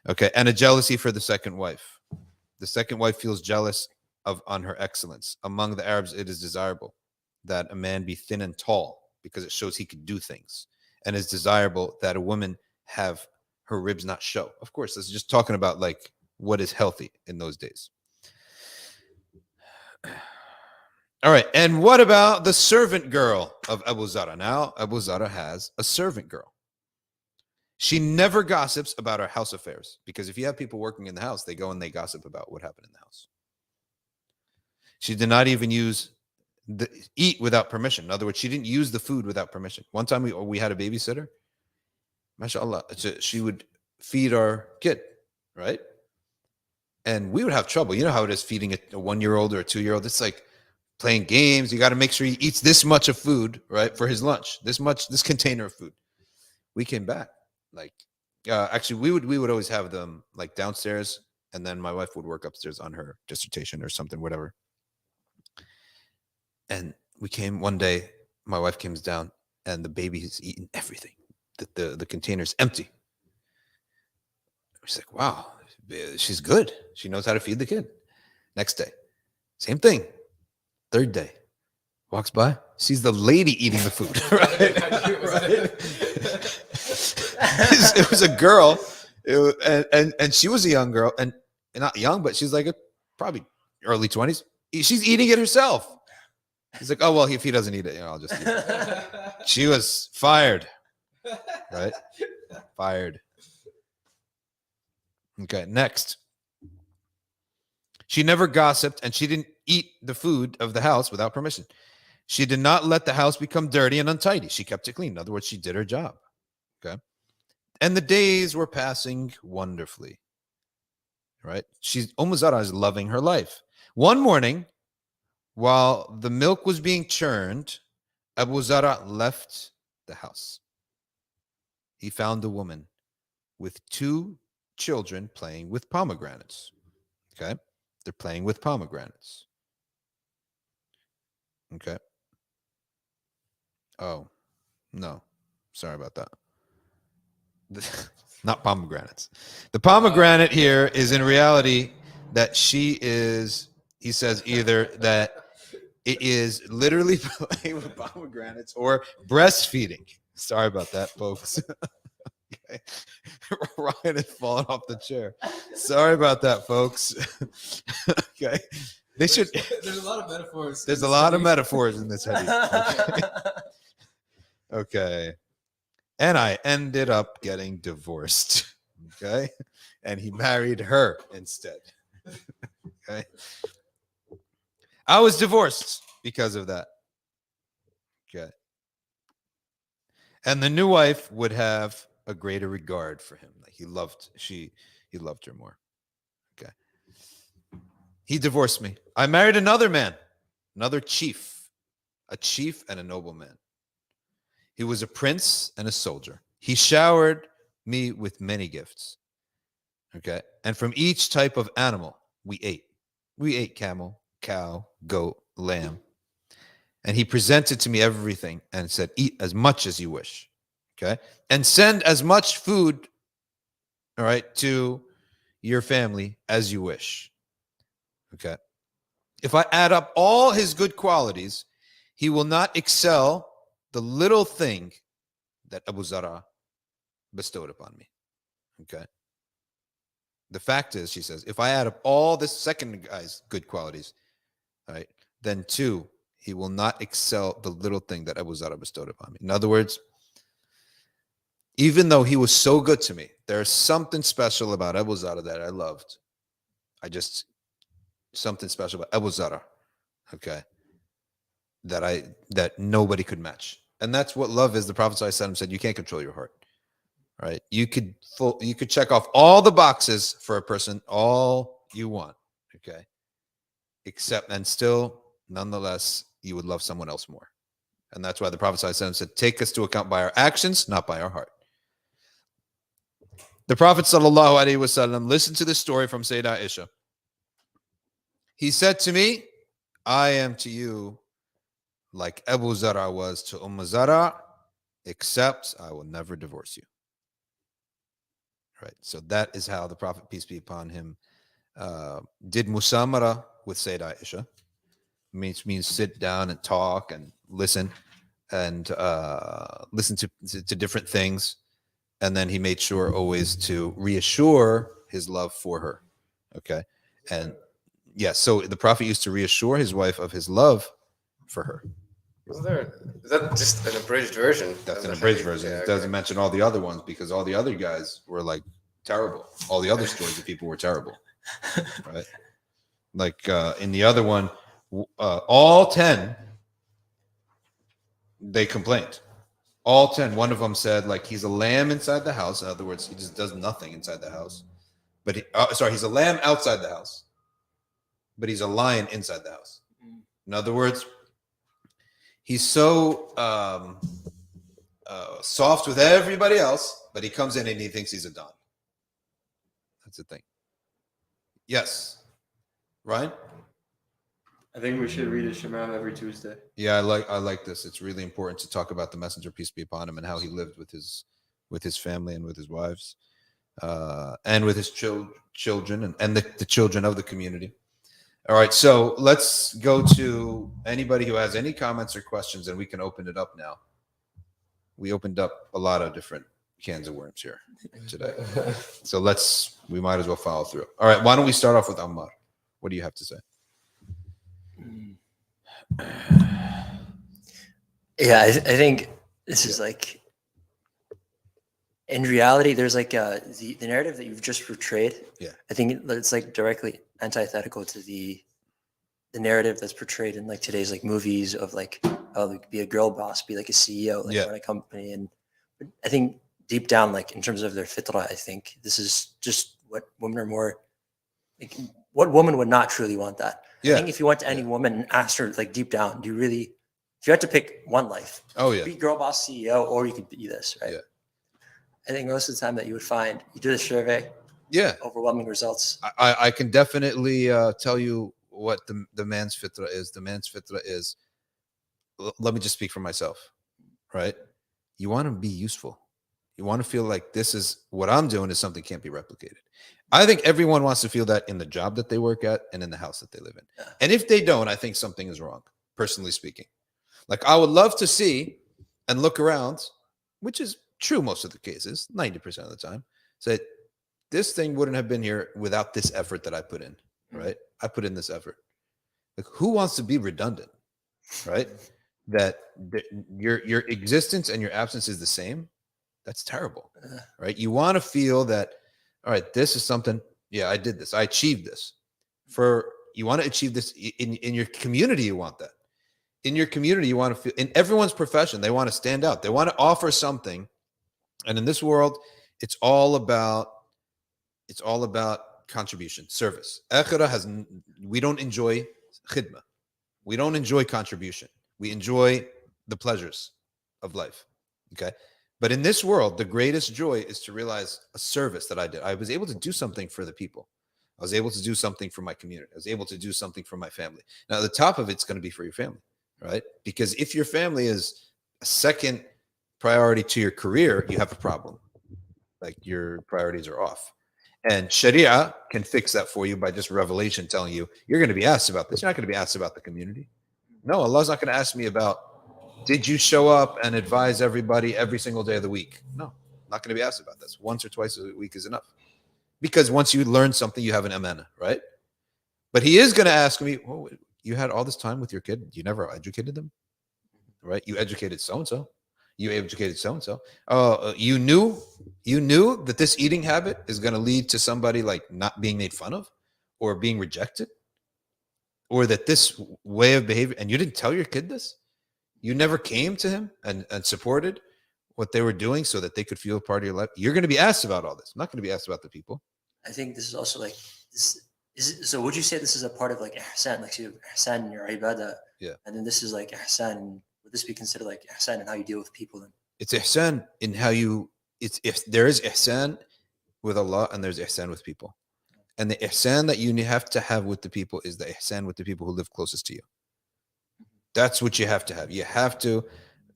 Okay, and a jealousy for the second wife. The second wife feels jealous on her excellence. Among the Arabs, it is desirable that a man be thin and tall because it shows he could do things, and it's desirable that a woman have her ribs not show. Of course, this is just talking about like what is healthy in those days. All right, and what about the servant girl of Abu Zara? Now, Abu Zara has a servant girl. She never gossips about her house affairs, because if you have people working in the house, they go and they gossip about what happened in the house. She did not even eat without permission. In other words, she didn't use the food without permission. One time we had a babysitter. MashaAllah, she would feed our kid, right? And we would have trouble. You know how it is feeding a 1-year-old or a 2-year-old. It's like playing games. You got to make sure he eats this much of food, right, for his lunch. This container of food. We came back. Like, actually, we would always have them like downstairs, and then my wife would work upstairs on her dissertation or something, whatever. And we came one day. My wife comes down, and the baby has eaten everything. The container's empty. She's like, "Wow, she's good. She knows how to feed the kid." Next day, same thing. Third day, walks by, sees the lady eating the food. Right? It was a girl, and she was a young girl, and not young, but she's like probably early 20s. She's eating it herself. He's like, "Oh well, if he doesn't eat it, I'll just eat it." She was fired, right? Fired. Okay, next. She never gossiped, and she didn't eat the food of the house without permission. She did not let the house become dirty and untidy. She kept it clean. In other words, she did her job. Okay. And the days were passing wonderfully. Right? Zara is loving her life. One morning, while the milk was being churned, Abu Zara left the house. He found a woman with 2 children playing with pomegranates. Okay? They're playing with pomegranates. Okay. Oh, no. Sorry about that. Not pomegranates. The pomegranate here is in reality that he says either that it is literally playing with pomegranates or breastfeeding. Sorry about that, folks. Okay. Ryan is falling off the chair. Sorry about that, folks. Okay. There's a lot of metaphors. There's a lot of metaphors in this heading. Okay. And I ended up getting divorced. Okay. And he married her instead. Okay. I was divorced because of that. Okay. And the new wife would have a greater regard for him. Like he loved her more. Okay. He divorced me. I married another man, another chief, a chief and a nobleman. He was a prince and a soldier. He showered me with many gifts. Okay. And from each type of animal, we ate. We ate camel, cow, goat, lamb. And he presented to me everything and said, eat as much as you wish. Okay. And send as much food, all right, to your family as you wish. Okay. If I add up all his good qualities, he will not excel the little thing that Abu Zara bestowed upon me. Okay. The fact is, she says, if I add up all this second guy's good qualities, all right, then two, he will not excel the little thing that Abu Zara bestowed upon me. In other words, even though he was so good to me, there's something special about Abu Zara that I loved. Something special about Abu Zara, okay, that nobody could match. And that's what love is. The Prophet ﷺ said, you can't control your heart, right? You could check off all the boxes for a person, all you want, okay, except, and still, nonetheless, you would love someone else more. And that's why the Prophet ﷺ said, take us to account by our actions, not by our heart. The Prophet ﷺ listened to this story from Sayyidah Aisha. He said to me, I am to you like Abu Zara was to Zara, except I will never divorce you. Right. So that is how the Prophet, peace be upon him, did musamara with Sayyidah Aisha. Means sit down and talk and listen and listen to different things. And then he made sure always to reassure his love for her. Okay. And yeah, so the Prophet used to reassure his wife of his love for her. Is that just an abridged version? That's an abridged version. Yeah, It doesn't mention all the other ones because all the other guys were like terrible. All the other stories of people were terrible. Right? Like in the other one, all 10, they complained. All 10. One of them said, like, he's a lamb inside the house. In other words, he just does nothing inside the house. But he's a lamb outside the house, but he's a lion inside the house. In other words, he's so soft with everybody else, but he comes in and he thinks he's a don. That's the thing. Yes. Ryan? I think we should read a Shema every Tuesday. Yeah, I like this. It's really important to talk about the Messenger, peace be upon him, and how he lived with his family and with his wives, and with his children and the children of the community. All right, so let's go to anybody who has any comments or questions, and we can open it up now. We opened up a lot of different cans of worms here today. So we might as well follow through. All right, why don't we start off with Ammar? What do you have to say? Yeah, I think this is like, in reality, there's like the narrative that you've just portrayed. Yeah, I think it's like directly antithetical to the narrative that's portrayed in like today's like movies of like, oh, like, be a girl boss, be like a CEO, like run a company. And I think deep down, like in terms of their fitrah, I think this is just what women are more like. What woman would not truly want that? Yeah. I think if you went to any woman and asked her like deep down, do you really? If you had to pick one life, be girl boss CEO, or you could be this, right? Yeah. I think most of the time that you would find, you do the survey, overwhelming results. I can definitely tell you what the man's fitrah is. The man's fitrah is, let me just speak for myself, right? You want to be useful. You want to feel like this is what I'm doing is something can't be replicated. I think everyone wants to feel that in the job that they work at and in the house that they live in. Yeah. And if they don't, I think something is wrong, personally speaking. Like, I would love to see and look around, which is true most of the cases, 90% of the time, say, this thing wouldn't have been here without this effort that I put in, right? I put in this effort. Like, who wants to be redundant, right? That your existence and your absence is the same. That's terrible, right? You want to feel that, all right, this is something, yeah, I did this. I achieved this. You want to achieve this in your community, you want that. In your community, you want to feel, in everyone's profession, they want to stand out. They want to offer something. And in this world, it's all about contribution, service. Akhirah we don't enjoy khidmah. We don't enjoy contribution. We enjoy the pleasures of life. Okay. But in this world, the greatest joy is to realize a service that I did. I was able to do something for the people. I was able to do something for my community. I was able to do something for my family. Now, the top of it's going to be for your family, right? Because if your family is a second priority to your career, you have a problem. Like your priorities are off. And Sharia can fix that for you by just revelation telling you, you're going to be asked about this. You're not going to be asked about the community. No, Allah's not going to ask me about, did you show up and advise everybody every single day of the week? No, not going to be asked about this. Once or twice a week is enough. Because once you learn something, you have an amana, right? But he is going to ask me, oh, you had all this time with your kid. You never educated them, right? You educated so-and-so. You educated so-and-so. You knew that this eating habit is going to lead to somebody like not being made fun of or being rejected, or that this way of behavior, and you didn't tell your kid this. You never came to him and supported what they were doing so that they could feel a part of your life. You're going to be asked about all this. I'm not going to be asked about the people. I think this is also like this. So would you say this is a part of like ihsan, like you ihsan in your ibadah? Yeah. And then this is like ihsan. Would this be considered like ihsan in how you deal with people? Then It's ihsan in how you. It's if there is ihsan with Allah and there's ihsan with people, and the ihsan that you have to have with the people is the ihsan with the people who live closest to you. That's what you have to have. You have to.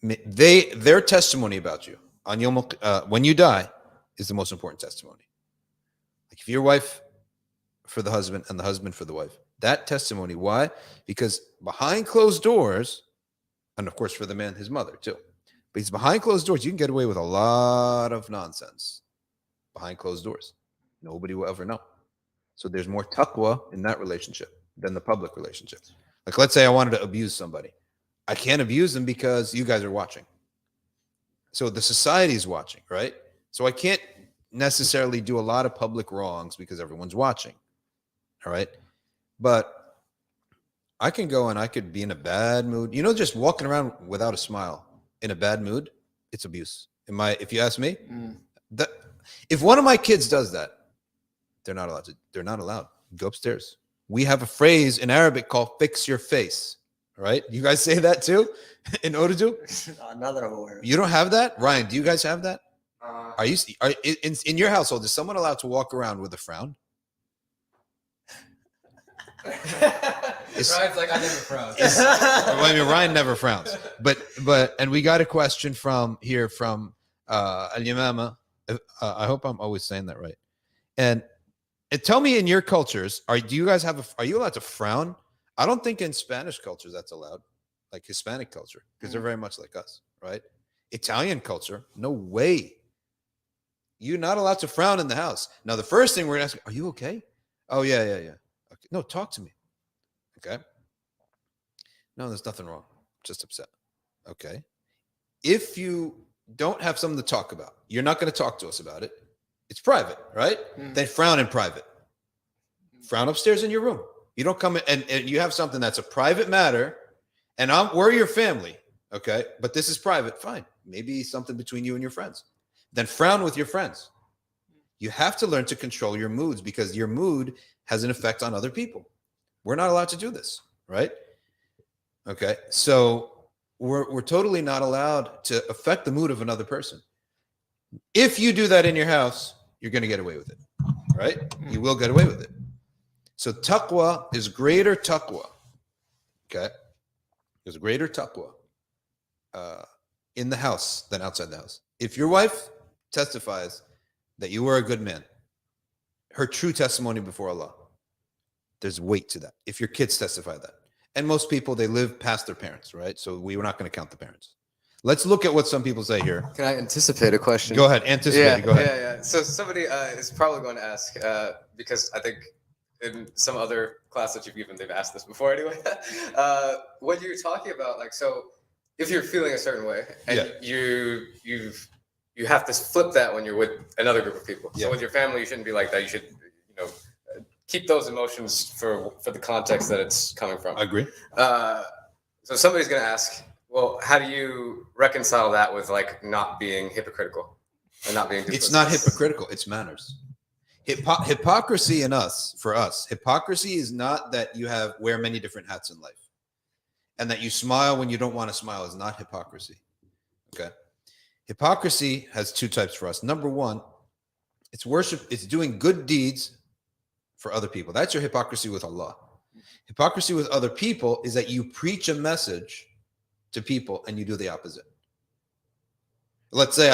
Their testimony about you on when you die is the most important testimony. Like if your wife for the husband and the husband for the wife, that testimony. Why? Because behind closed doors, and of course for the man, his mother too. But he's behind closed doors. You can get away with a lot of nonsense behind closed doors. Nobody will ever know. So there's more taqwa in that relationship than the public relationship. Like let's say I wanted to abuse somebody. I can't abuse them because you guys are watching. So the society is watching, right? So I can't necessarily do a lot of public wrongs because everyone's watching. All right. But I can go and I could be in a bad mood. You know, just walking around without a smile in a bad mood, it's abuse. If you ask me, that if one of my kids does that, they're not allowed. Go upstairs. We have a phrase in Arabic called fix your face. Right? You guys say that too in Urdu? not that I'm aware of. You don't have that? Ryan, do you guys have that? Are in your household, is someone allowed to walk around with a frown? Ryan's like, I never frown. Well, I mean, Ryan never frowns. But and we got a question from Al-Yamama. I hope I'm always saying that right. And tell me in your cultures, are you allowed to frown? I don't think in Spanish cultures that's allowed, like Hispanic culture, because they're very much like us, right? Italian culture, no way. You're not allowed to frown in the house. Now, the first thing we're going to ask, are you okay? Oh, yeah. Okay. No, talk to me. Okay. No, there's nothing wrong. Just upset. Okay. If you don't have something to talk about, you're not going to talk to us about it. It's private, right? Then frown in private. Frown upstairs in your room. You don't come in and you have something that's a private matter, and we're your family, okay? But this is private, fine. Maybe something between you and your friends. Then frown with your friends. You have to learn to control your moods because your mood has an effect on other people. We're not allowed to do this, right? Okay, so we're totally not allowed to affect the mood of another person. If you do that in your house, you're going to get away with it, right? You will get away with it. So taqwa is greater taqwa. Okay. There's greater taqwa in the house than outside the house. If your wife testifies that you were a good man, her true testimony before Allah, there's weight to that. If your kids testify that. And most people, they live past their parents, right? So we were not going to count the parents. Let's look at what some people say here. Can I anticipate a question? Go ahead. Anticipate. Go ahead. Yeah. So somebody is probably going to ask, because I think in some other class that you've given, they've asked this before anyway. When you're talking about, like, so if you're feeling a certain way and you have to flip that when you're with another group of people. So with your family, you shouldn't be like that. You should, keep those emotions for the context that it's coming from. I agree. So somebody's going to ask, well, how do you reconcile that with like not being hypocritical and not being? It's not hypocritical. It's manners. Hypocrisy for us, hypocrisy is not that you wear many different hats in life and that you smile when you don't want to smile is not hypocrisy. Okay. Hypocrisy has two types for us. Number one, it's worship, it's doing good deeds for other people. That's your hypocrisy with Allah. Hypocrisy with other people is that you preach a message to people and you do the opposite. Let's say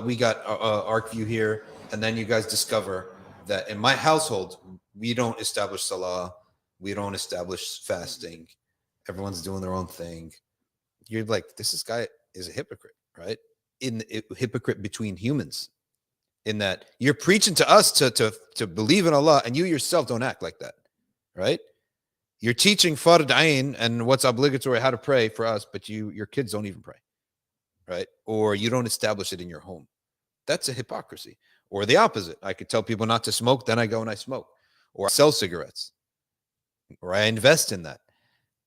we got ArcView here, and then you guys discover that in my household, we don't establish salah, we don't establish fasting, everyone's doing their own thing. You're like, this guy is a hypocrite, right? Hypocrite between humans, in that you're preaching to us to believe in Allah, and you yourself don't act like that, right? You're teaching fard ayn and what's obligatory, how to pray for us, but your kids don't even pray, right? Or you don't establish it in your home. That's a hypocrisy. Or the opposite. I could tell people not to smoke, then I go and I smoke. Or I sell cigarettes. Or I invest in that.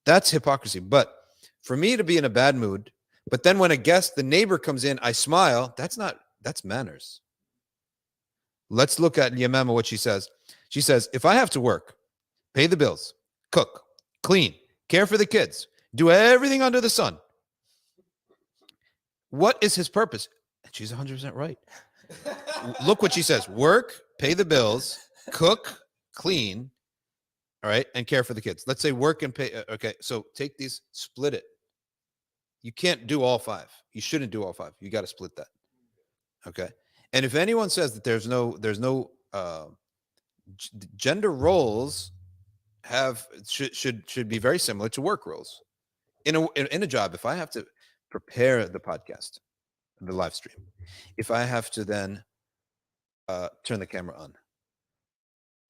That's hypocrisy. But for me to be in a bad mood, but then when a guest, the neighbor comes in, I smile, that's manners. Let's look at Yamama, what she says. She says, if I have to work, pay the bills, cook, clean, care for the kids, do everything under the sun, what is his purpose? And she's 100% right. Look what she says. Work, pay the bills, cook, clean, all right, and care for the kids. Let's say work and pay. Okay, so take these, split it. You can't do all five. You shouldn't do all five. You got to split that. Okay. And if anyone says that there's no gender roles should be very similar to work roles. In a job, if I have to prepare the podcast, the live stream, if I have to then turn the camera on,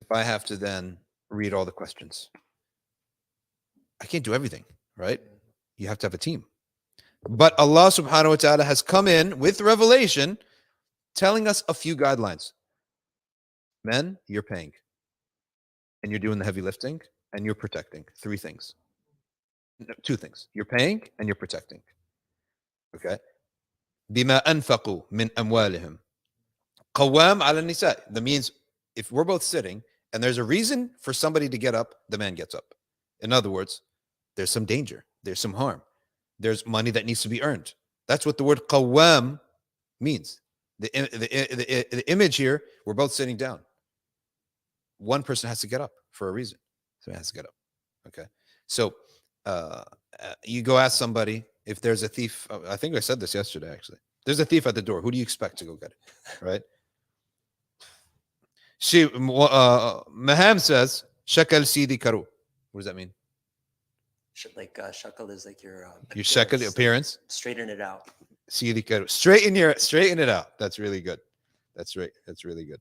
if I have to then read all the questions, I can't do everything, right? You have to have a team. But Allah subhanahu wa ta'ala has come in with revelation telling us a few guidelines. Men, you're paying. And you're doing the heavy lifting and you're protecting. Three things. Two things. You're paying and you're protecting. Okay? بما أنفقوا من أموالهم قوام على النساء. That means if we're both sitting and there's a reason for somebody to get up, the man gets up. In other words, there's some danger. There's some harm. There's money that needs to be earned. That's what the word qawwam means. The image here, we're both sitting down. One person has to get up for a reason. So he has to get up. Okay. So you go ask somebody if there's a thief. I think I said this yesterday, actually. There's a thief at the door. Who do you expect to go get it? Right? Maham says, Shakal Sidi Karu. What does that mean? Like shakal is like your shakal appearance. Straighten it out. Sidi Karu. Straighten it out. That's really good. That's right. That's really good.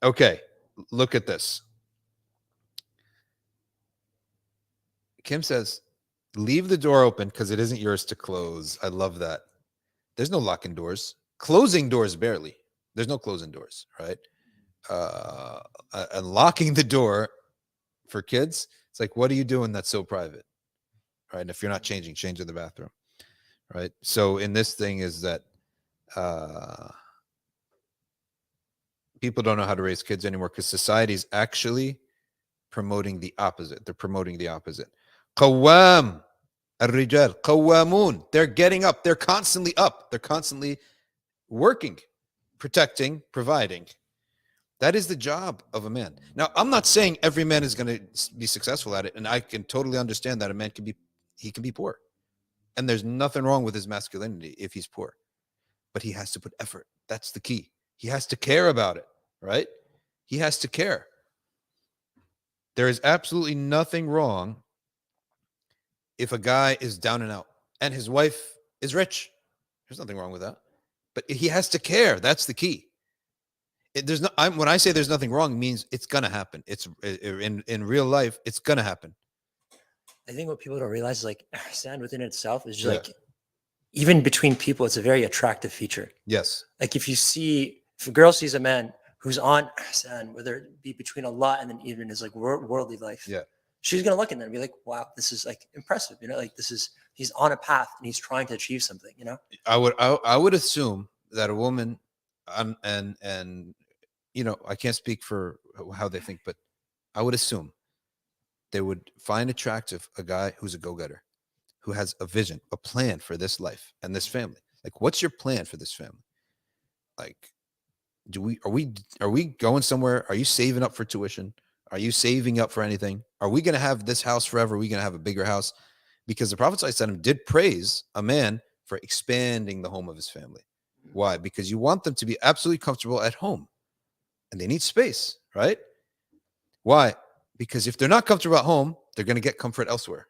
Okay. Look at this. Kim says, leave the door open because it isn't yours to close. I love that. There's no locking doors. Closing doors barely. There's no closing doors, right? And locking the door for kids, it's like, what are you doing that's so private? Right? And if you're not changing, change in the bathroom. Right? So in this thing is that people don't know how to raise kids anymore because society is actually promoting the opposite. They're promoting the opposite. Qawwam al-rijal, qawwamun. They're getting up. They're constantly up. They're constantly working, protecting, providing. That is the job of a man. Now, I'm not saying every man is going to be successful at it, and I can totally understand that a man can be poor. And there's nothing wrong with his masculinity if he's poor. But he has to put effort. That's the key. He has to care about it, right? He has to care. There is absolutely nothing wrong if a guy is down and out and his wife is rich. There's nothing wrong with that. But he has to care. That's the key. When I say there's nothing wrong, it means it's going to happen. It's in real life, it's going to happen. I think what people don't realize is like ihsan within itself is just like, even between people, it's a very attractive feature. Yes. Like if a girl sees a man who's on ihsan, whether it be between Allah and then even his like worldly life, she's going to look at them and be like, wow, this is like impressive. You know, like he's on a path and he's trying to achieve something, you know? I would assume that a woman and you know, I can't speak for how they think, but I would assume they would find attractive a guy who's a go-getter, who has a vision, a plan for this life and this family. Like, what's your plan for this family? Like, are we going somewhere? Are you saving up for tuition? Are you saving up for anything? Are we going to have this house forever? Are we going to have a bigger house? Because the Prophet ﷺ did praise a man for expanding the home of his family. Why? Because you want them to be absolutely comfortable at home, and they need space, right? Why? Because if they're not comfortable at home, they're going to get comfort elsewhere.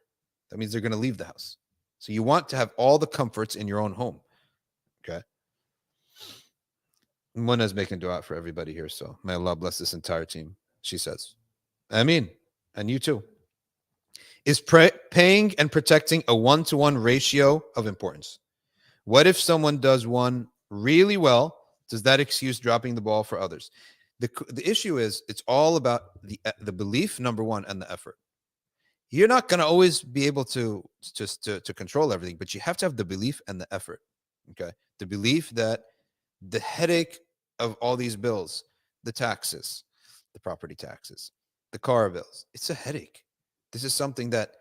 That means they're going to leave the house. So you want to have all the comforts in your own home. Okay. Muna's making dua for everybody here. So may Allah bless this entire team. She says, Ameen. And you too. Is paying and protecting a 1-to-1 ratio of importance? What if someone does one really well? Does that excuse dropping the ball for others? The issue is it's all about the belief, number one, and the effort. You're not going to always be able to control everything, but you have to have the belief and the effort. Okay. The belief that the headache of all these bills, the taxes, the property taxes, the car bills, it's a headache. This is something that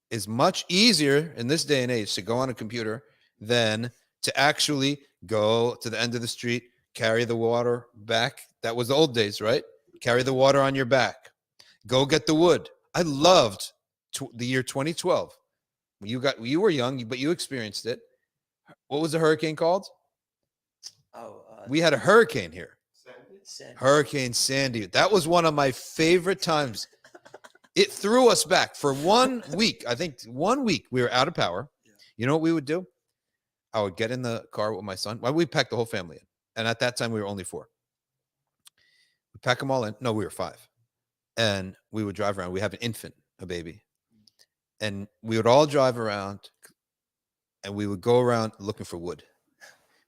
is much easier in this day and age to go on a computer than to actually go to the end of the street, carry the water back. That was the old days, right? Carry the water on your back. Go get the wood. I loved the year 2012. You were young, but you experienced it. What was the hurricane called? We had a hurricane here. Sandy. Hurricane Sandy. That was one of my favorite times. It threw us back for 1 week. I think 1 week we were out of power. Yeah. You know what we would do? I would get in the car with my son. Well, we packed the whole family in. And at that time, we were only 4. We pack them all in. No, we were 5. And we would drive around. We have an infant, a baby. And we would all drive around, and we would go around looking for wood.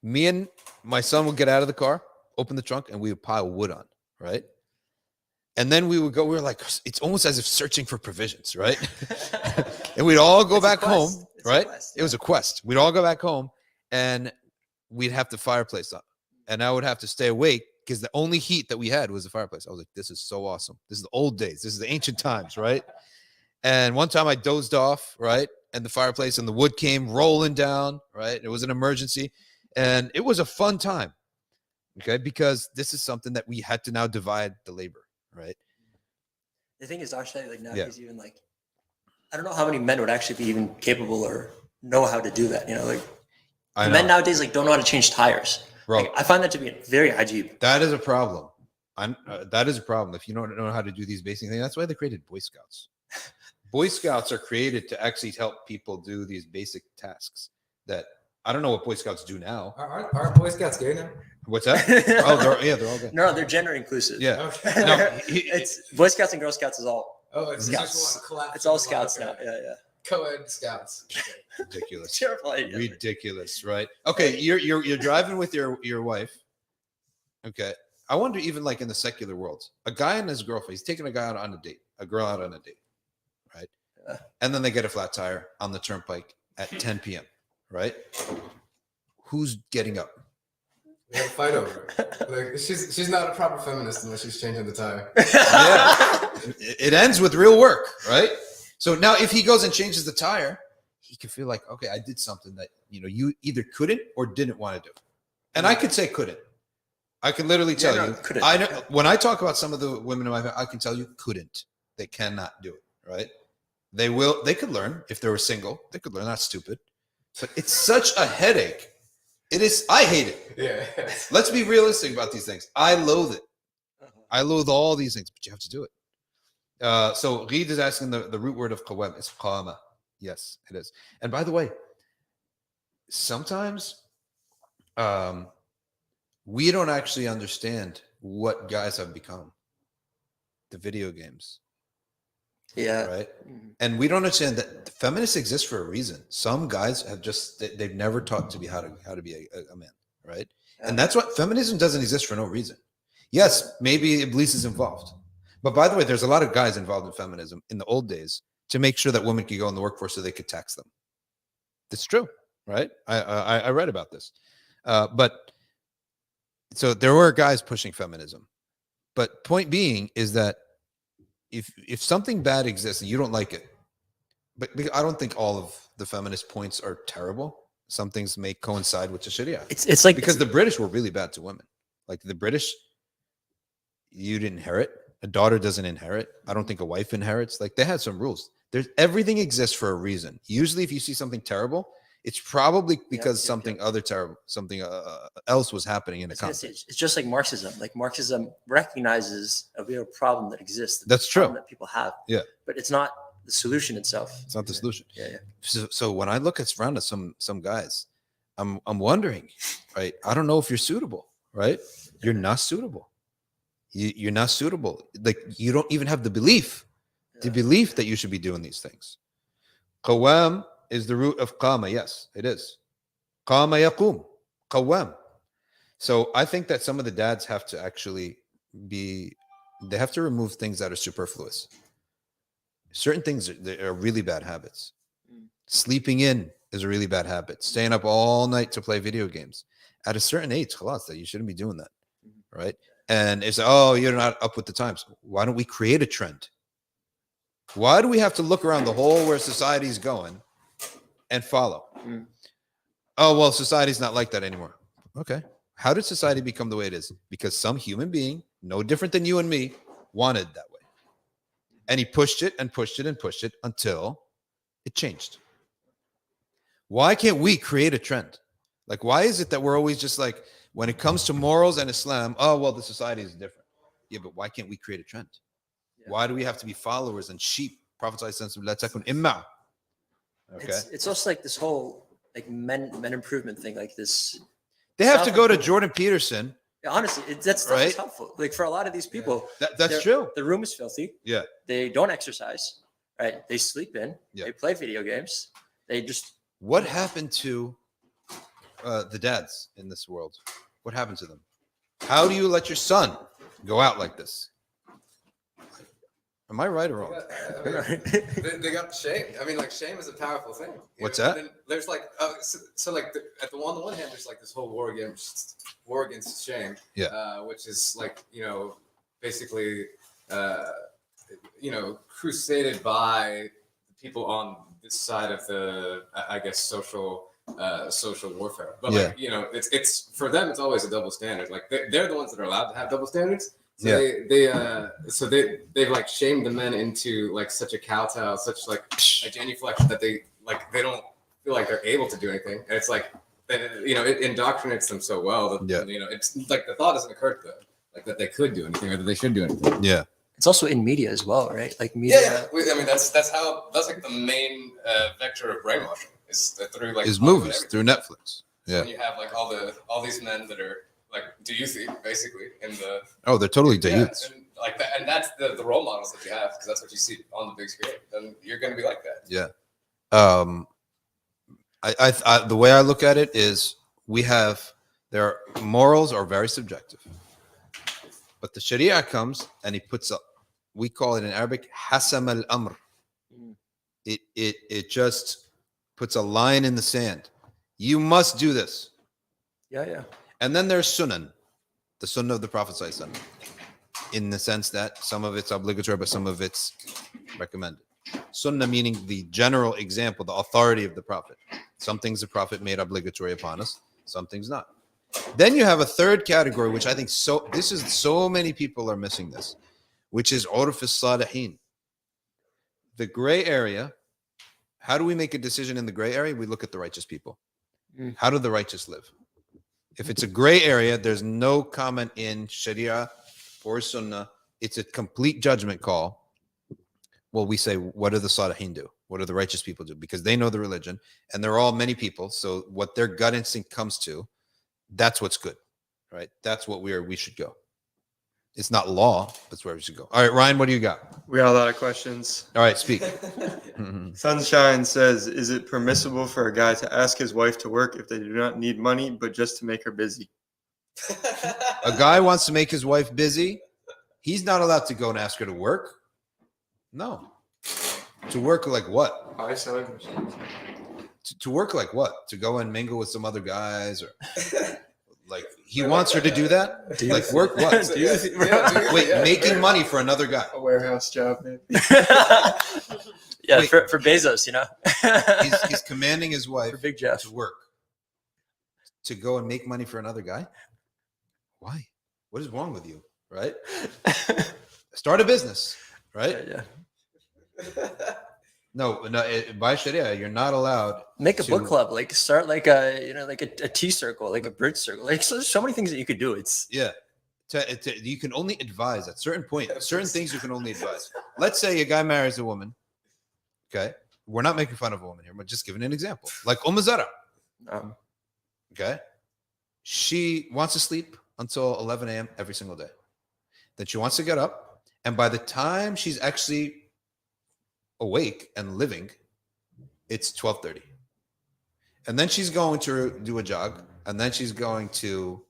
Me and my son would get out of the car, open the trunk, and we would pile wood on, right? And then we were like, it's almost as if searching for provisions, right? And we'd all go back home, right? It was a quest. We'd all go back home, and we'd have the fireplace up. And I would have to stay awake because the only heat that we had was the fireplace. I was like, this is so awesome. This is the old days. This is the ancient times, right? And one time I dozed off, right? And the fireplace and the wood came rolling down, right? It was an emergency. And it was a fun time, okay? Because this is something that we had to now divide the labor, right? The thing is, actually, like nowadays, even like, I don't know how many men would actually be even capable or know how to do that. You know, like men nowadays like don't know how to change tires. Bro, like, I find that to be very ajib. That is a problem. That is a problem. If you don't know how to do these basic things, that's why they created Boy Scouts. Boy Scouts are created to actually help people do these basic tasks that I don't know what Boy Scouts do now. Aren't Boy Scouts gay now? What's that? Oh, they're all gay. No, they're gender inclusive. Yeah. Okay. No, it's Boy Scouts and Girl Scouts is all. Oh, it's Scouts. just one collapse. It's all Scouts now. Yeah. Co-ed Scouts. ridiculous. Terrible idea. Ridiculous, right? Okay, you're driving with your wife. Okay. I wonder, even like in the secular world, a guy and his girlfriend, he's taking a guy out on a date, a girl out on a date, right? Yeah. And then they get a flat tire on the turnpike at 10 p.m., right? Who's getting up? We have a fight over it. Like she's not a proper feminist unless she's changing the tire. Yeah. It ends with real work, right? So now if he goes and changes the tire, he can feel like, okay, I did something that, you either couldn't or didn't want to do. And I could say couldn't. I can literally tell you. Couldn't. I know when I talk about some of the women in my family, I can tell you couldn't. They cannot do it, right? They could learn if they were single. They could learn. That's stupid. But it's such a headache. It is. I hate it. Yeah. Let's be realistic about these things. I loathe it. I loathe all these things, but you have to do it. So Reed is asking the root word of qawam is qama. Yes, it is. And by the way, sometimes we don't actually understand what guys have become. The video games. Yeah. Right. And we don't understand that feminists exist for a reason. Some guys have they've never taught to be how to be a man. Right. Yeah. And that's what feminism doesn't exist for no reason. Yes, maybe Iblis is involved. But by the way, there's a lot of guys involved in feminism in the old days to make sure that women could go in the workforce so they could tax them. That's true. Right. I read about this. But so there were guys pushing feminism. But point being is that if something bad exists and you don't like it, but I don't think all of the feminist points are terrible. some things may coincide with the Sharia. It's like Because the British were really bad to women. Like the British, you didn't inherit. A daughter doesn't inherit. I don't think a wife inherits. Like they had some rules. There's everything exists for a reason. Usually, if you see something terrible, it's probably because something other terrible, something else was happening in the context. It's just like Marxism. Like Marxism recognizes a real problem that exists. That's true. That people have. Yeah. But it's not the solution itself. It's not the solution. Yeah. So when I look around at some guys, I'm wondering, right? I don't know if you're suitable, right? You're not suitable. You're not suitable. Like you don't even have the belief that you should be doing these things. Qawam is the root of qama. Yes, it is. Qama yaqum. Qawam. So I think that some of the dads have to actually they have to remove things that are superfluous. Certain things are really bad habits. Sleeping in is a really bad habit. Staying up all night to play video games. At a certain age, khalas, that you shouldn't be doing that, right? And it's, oh, you're not up with the times. Why don't we create a trend? Why do we have to look around the hole where society's going and follow? Oh, well, society's not like that anymore. Okay. How did society become the way it is? Because some human being, no different than you and me, wanted that way. And he pushed it and pushed it and pushed it until it changed. Why can't we create a trend? Like, why is it that we're always just like, when it comes to morals and Islam, oh, well, the society is different. Yeah, but why can't we create a trend? Yeah. Why do we have to be followers and sheep? Prophet says, "La takun imma." Okay. It's also like this whole like men improvement thing, like this. They have to go to Jordan Peterson. Yeah, honestly, that stuff is helpful. Like for a lot of these people, that's true. The room is filthy. Yeah. They don't exercise. Right. They sleep in. Yeah. They play video games. They just. What happened to the dads in this world? What happened to them? How do you let your son go out like this? Am I right or wrong? They got shamed. I mean, like shame is a powerful thing. What's that? There's like, so like on the one hand, there's like this whole war against shame. Yeah. Which is like, basically, crusaded by people on this side of the, I guess, social warfare. But like, it's for them, it's always a double standard. Like they're the ones that are allowed to have double standards. So they've like shamed the men into like such a kowtow, such like a genuflection that they don't feel like they're able to do anything. And it's like, it indoctrinates them so well that, it's like the thought doesn't occur to them like that they could do anything or that they should do anything. Yeah. It's also in media as well, right? Like media. Yeah. I mean, that's like the main vector of brainwashing is through like movies, through Netflix. Yeah. When you have like all these men that are like Dayuthi, basically, in the they're totally Dayuths. And like that, and that's the role models that you have because that's what you see on the big screen. Then you're going to be like that. Yeah. I the way I look at it is their morals are very subjective, but the Sharia comes and he puts up. We call it in Arabic hasam al-amr. It just puts a line in the sand. You must do this. Yeah. And then there's sunan, the sunnah of the Prophet ﷺ, in the sense that some of it's obligatory, but some of it's recommended. Sunnah meaning the general example, the authority of the Prophet. Some things the Prophet made obligatory upon us, some things not. Then you have a third category, which I think so many people are missing this, which is urf as-salihin. The gray area. How do we make a decision in the gray area? We look at the righteous people. How do the righteous live? If it's a gray area, there's no comment in Sharia or Sunnah. It's a complete judgment call. Well, we say, what do the Salihin do? What do the righteous people do? Because they know the religion, and they're all many people. So what their gut instinct comes to, that's what's good, right? That's what we should go. It's not law. That's where we should go. All right, Ryan, what do you got? We got a lot of questions. All right, speak. Sunshine says, is it permissible for a guy to ask his wife to work if they do not need money, but just to make her busy? A guy wants to make his wife busy. He's not allowed to go and ask her to work. No. To work like what? Buy sewing machines. To work like what? To go and mingle with some other guys or... Like he wants her to do that? Like work what? Wait, making money for another guy. A warehouse job, maybe. Yeah, for Bezos, he's commanding his wife for Big Jeff to work. to go and make money for another guy? Why? What is wrong with you? Right? Start a business, right? Yeah. No, by Sharia, you're not allowed. Make a to- book club, like start like a like a tea circle, like a bridge circle. Like so many things that you could do. It's Yeah. You can only advise at certain point. Certain things you can only advise. Let's say a guy marries a woman. Okay. We're not making fun of a woman here, but just giving an example. Like Zara. Okay. She wants to sleep until 11 a.m. every single day. Then she wants to get up. And by the time she's actually awake and living, it's 12:30. And then she's going to do a jog. And then she's going to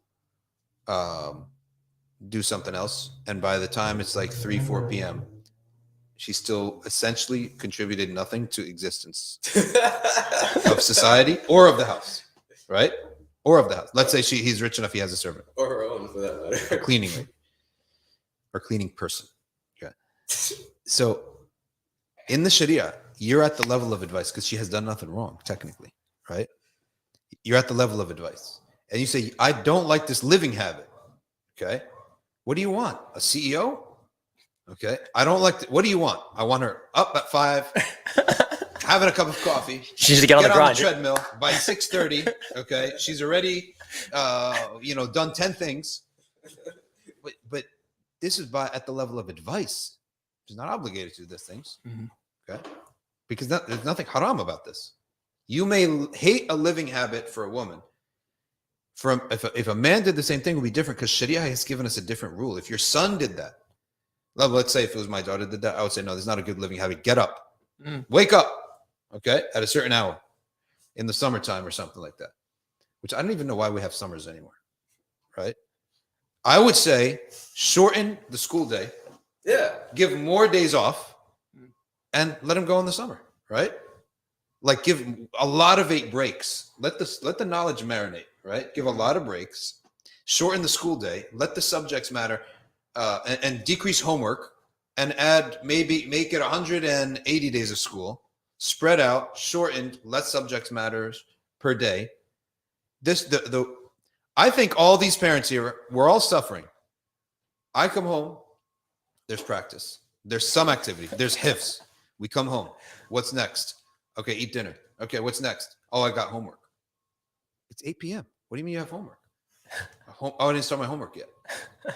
do something else. And by the time it's like 3-4 p.m., she still essentially contributed nothing to existence of society or of the house, right? Or of the house. Let's say he's rich enough, he has a servant. Or her own, for that matter. Cleaning lady. Or cleaning person. Okay. So in the Sharia, you're at the level of advice because she has done nothing wrong, technically, right? You're at the level of advice. And you say, I don't like this living habit. Okay. What do you want? A CEO? Okay. I don't like what do you want? I want her up at 5, having a cup of coffee. she needs to get on the grind. Treadmill by 6:30. Okay. She's already done 10 things. But this is at the level of advice. She's not obligated to do these things. Mhm. Okay. Because there's nothing haram about this. You may hate a living habit for a woman. If a man did the same thing, it would be different because Sharia has given us a different rule. If your son did that, let's say if it was my daughter did that, I would say, no, there's not a good living habit. Get up, wake up, okay, at a certain hour in the summertime or something like that, which I don't even know why we have summers anymore, right? I would say shorten the school day, give more days off, and let them go in the summer, right? Like give a lot of 8 breaks. Let the knowledge marinate, right? Give a lot of breaks, shorten the school day, let the subjects matter, and decrease homework, and make it 180 days of school, spread out, shortened, less subjects matters per day. I think all these parents here, we're all suffering. I come home, there's practice, there's some activity, there's hifz. We come home. What's next? Okay, eat dinner. Okay, what's next? Oh, I got homework. It's 8 p.m. What do you mean you have homework? I didn't start my homework yet.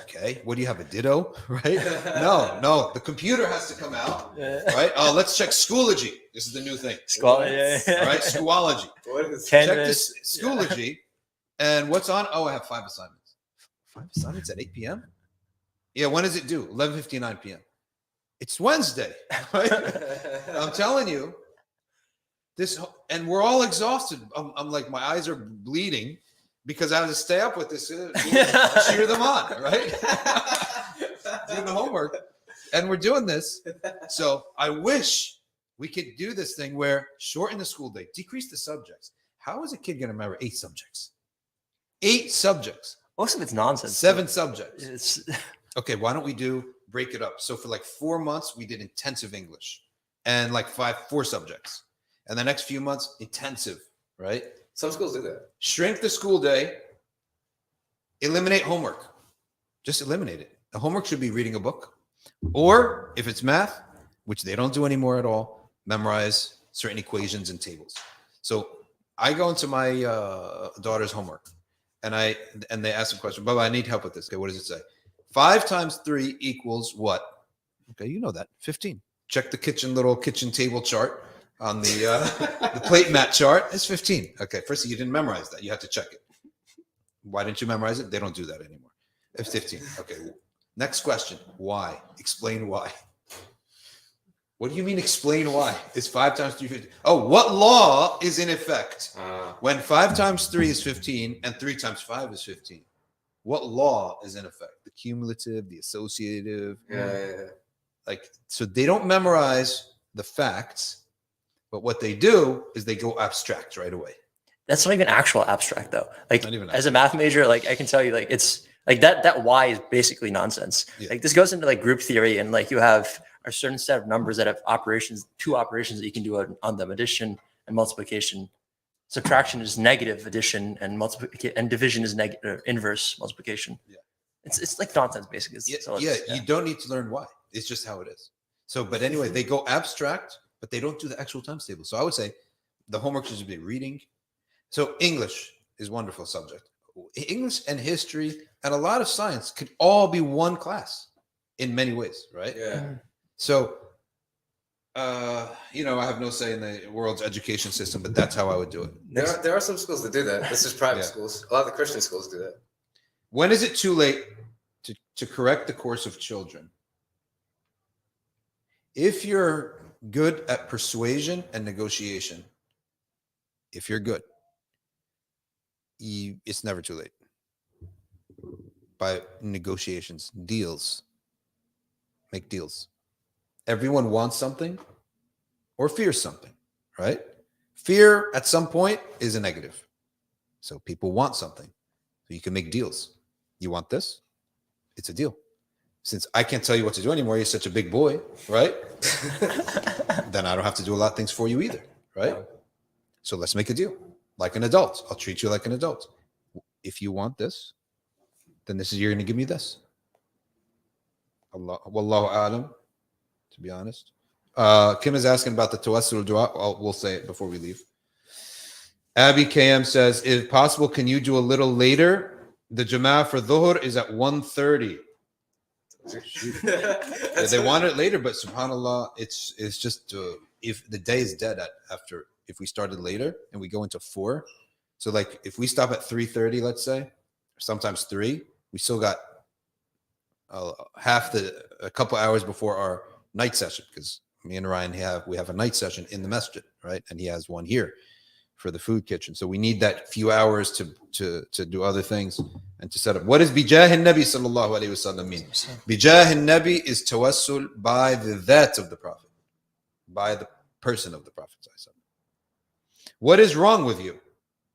Okay, what do you have, a ditto? Right? No. The computer has to come out. Right? Oh, let's check Schoology. This is the new thing. All right? Schoology. What is Check this Schoology. And what's on? Oh, I have 5 assignments. 5 assignments at 8 p.m.? Yeah, when does it due? 11:59 p.m. It's Wednesday, right? I'm telling you, and we're all exhausted. I'm like, my eyes are bleeding because I have to stay up with this. Cheer them on, right? Doing the homework, and we're doing this. So I wish we could do this thing where shorten the school day, decrease the subjects. How is a kid going to remember 8 subjects? 8 subjects. Most of it's nonsense. 7 subjects. It's Okay, why don't we break it up? So for like 4 months, we did intensive English and like 4 subjects. And the next few months, intensive, right? Some schools do that. Shrink the school day, eliminate homework. Just eliminate it. The homework should be reading a book. Or if it's math, which they don't do anymore at all, memorize certain equations and tables. So I go into my daughter's homework and they ask a question, Baba, I need help with this. Okay, what does it say? 5 times 3 equals what? Okay, you know that. 15. Check the little kitchen table chart on the plate mat chart. It's 15. Okay, first you didn't memorize that. You have to check it. Why didn't you memorize it? They don't do that anymore. It's 15. Okay. Next question. Why? Explain why. What do you mean explain why? It's 5 times 3 15. Oh, what law is in effect when 5 times 3 is 15 and 3 times 5 is 15? What law is in effect? The cumulative, the associative. Yeah. Like, so they don't memorize the facts, but what they do is they go abstract right away. that's not even actual abstract though. Like Not even as a math major, like I can tell you, like it's like that Y is basically nonsense. Yeah. Like this goes into like group theory, and like you have a certain set of numbers that have operations, 2 operations that you can do on them: addition and multiplication. subtraction is negative addition, and multiplication and division is negative inverse multiplication. Yeah. It's like nonsense basically. You don't need to learn why. It's just how it is. So, but anyway, they go abstract, but they don't do the actual times table. So I would say the homework should be reading. So English is a wonderful subject. English and history and a lot of science could all be one class in many ways, right? Yeah. So, you know, I have no say in the world's education system, but that's how I would do it. There are some schools that do that. This is private Yeah. schools. A lot of the Christian schools do that. When is it too late to correct the course of children? If you're good at persuasion and negotiation, if you're good, it's never too late. By negotiations, deals, make deals. Everyone wants something or fears something, right? Fear at some point is a negative. So people want something. So you can make deals. You want this? It's a deal. Since I can't tell you what to do anymore, you're such a big boy, right? Then I don't have to do a lot of things for you either, right? So let's make a deal. Like an adult. I'll treat you like an adult. If you want this, then you're going to give me this. Allah, wallahu alam, to be honest. Kim is asking about the tawassul dua. We'll say it before we leave. Abby KM says, if possible, can you do a little later? The jama'ah for dhuhr is at 1:30. Yeah, they want it later, but subhanallah, it's just if the day is dead if we started later and we go into 4. So like if we stop at 3:30, let's say, or sometimes 3, we still got a couple hours before our night session, because me and Ryan we have a night session in the masjid, right? And he has one here for the food kitchen. So we need that few hours to do other things and to set up. What does bijah nabi sallallahu alaihi wasallam mean? Bijah nabi is tawassul by the that of the Prophet, by the person of the Prophet. What is wrong with you?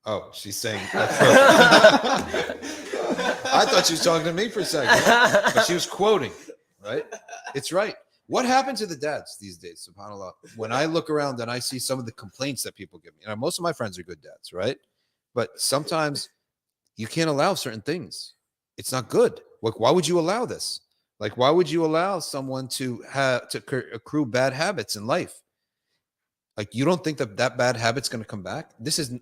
Oh, she's saying that's perfect. I thought she was talking to me for a second, but she was quoting, right? It's right. What happened to the dads these days, subhanAllah? When I look around and I see some of the complaints that people give me, and most of my friends are good dads, right? But sometimes you can't allow certain things. It's not good. Like, why would you allow this? Like, why would you allow someone to accrue bad habits in life? Like, you don't think that bad habit's going to come back? We're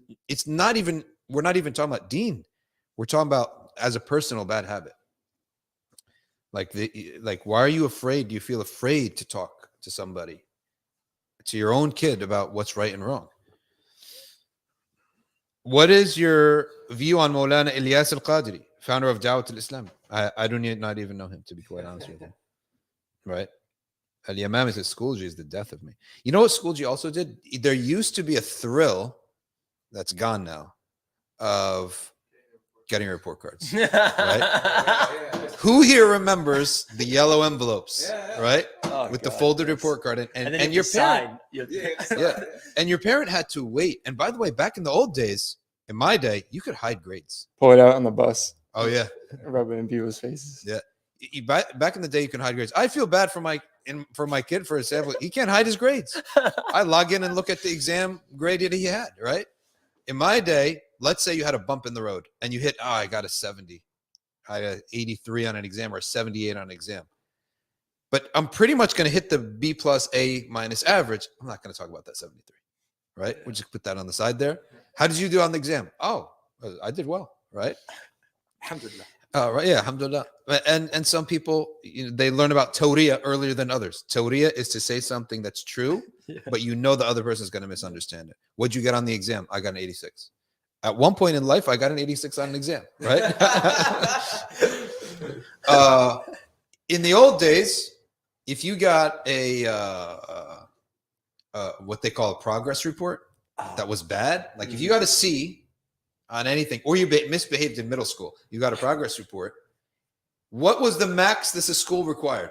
not even talking about deen. We're talking about as a personal bad habit. Like, why are you afraid? Do you feel afraid to talk to somebody, to your own kid, about what's right and wrong? What is your view on Maulana Ilyas al-Qadiri, founder of Dawat al-Islam? I do not even know him, to be quite honest with you. Right? Al-Yamam says Schoolji is the death of me. You know what Schoolji also did? There used to be a thrill that's gone now of getting report cards. Right? Who here remembers the yellow envelopes, right? Oh, with the God, folded yes. report card and then your you parent. decide. Yeah. And your parent had to wait. And by the way, back in the old days, in my day, you could hide grades. Pull it out on the bus. Oh yeah. Rub it in people's faces. Yeah. Back in the day, you can hide grades. I feel bad for my kid, for example. He can't hide his grades. I log in and look at the exam grade that he had, right? In my day, let's say you had a bump in the road and you hit, I got a 70. I got 83 on an exam or a 78 on an exam. But I'm pretty much going to hit the B plus A minus average. I'm not going to talk about that 73, right? We'll just put that on the side there. How did you do on the exam? Oh, I did well, right? Alhamdulillah. Right, yeah, alhamdulillah. And some people, they learn about tawriya earlier than others. Tawriya is to say something that's true, but you know the other person is going to misunderstand it. What'd you get on the exam? I got an 86. At one point in life, I got an 86 on an exam, right? In the old days, if you got a what they call a progress report that was bad, like if you got a C on anything, or you misbehaved in middle school, you got a progress report. What was the max this school required?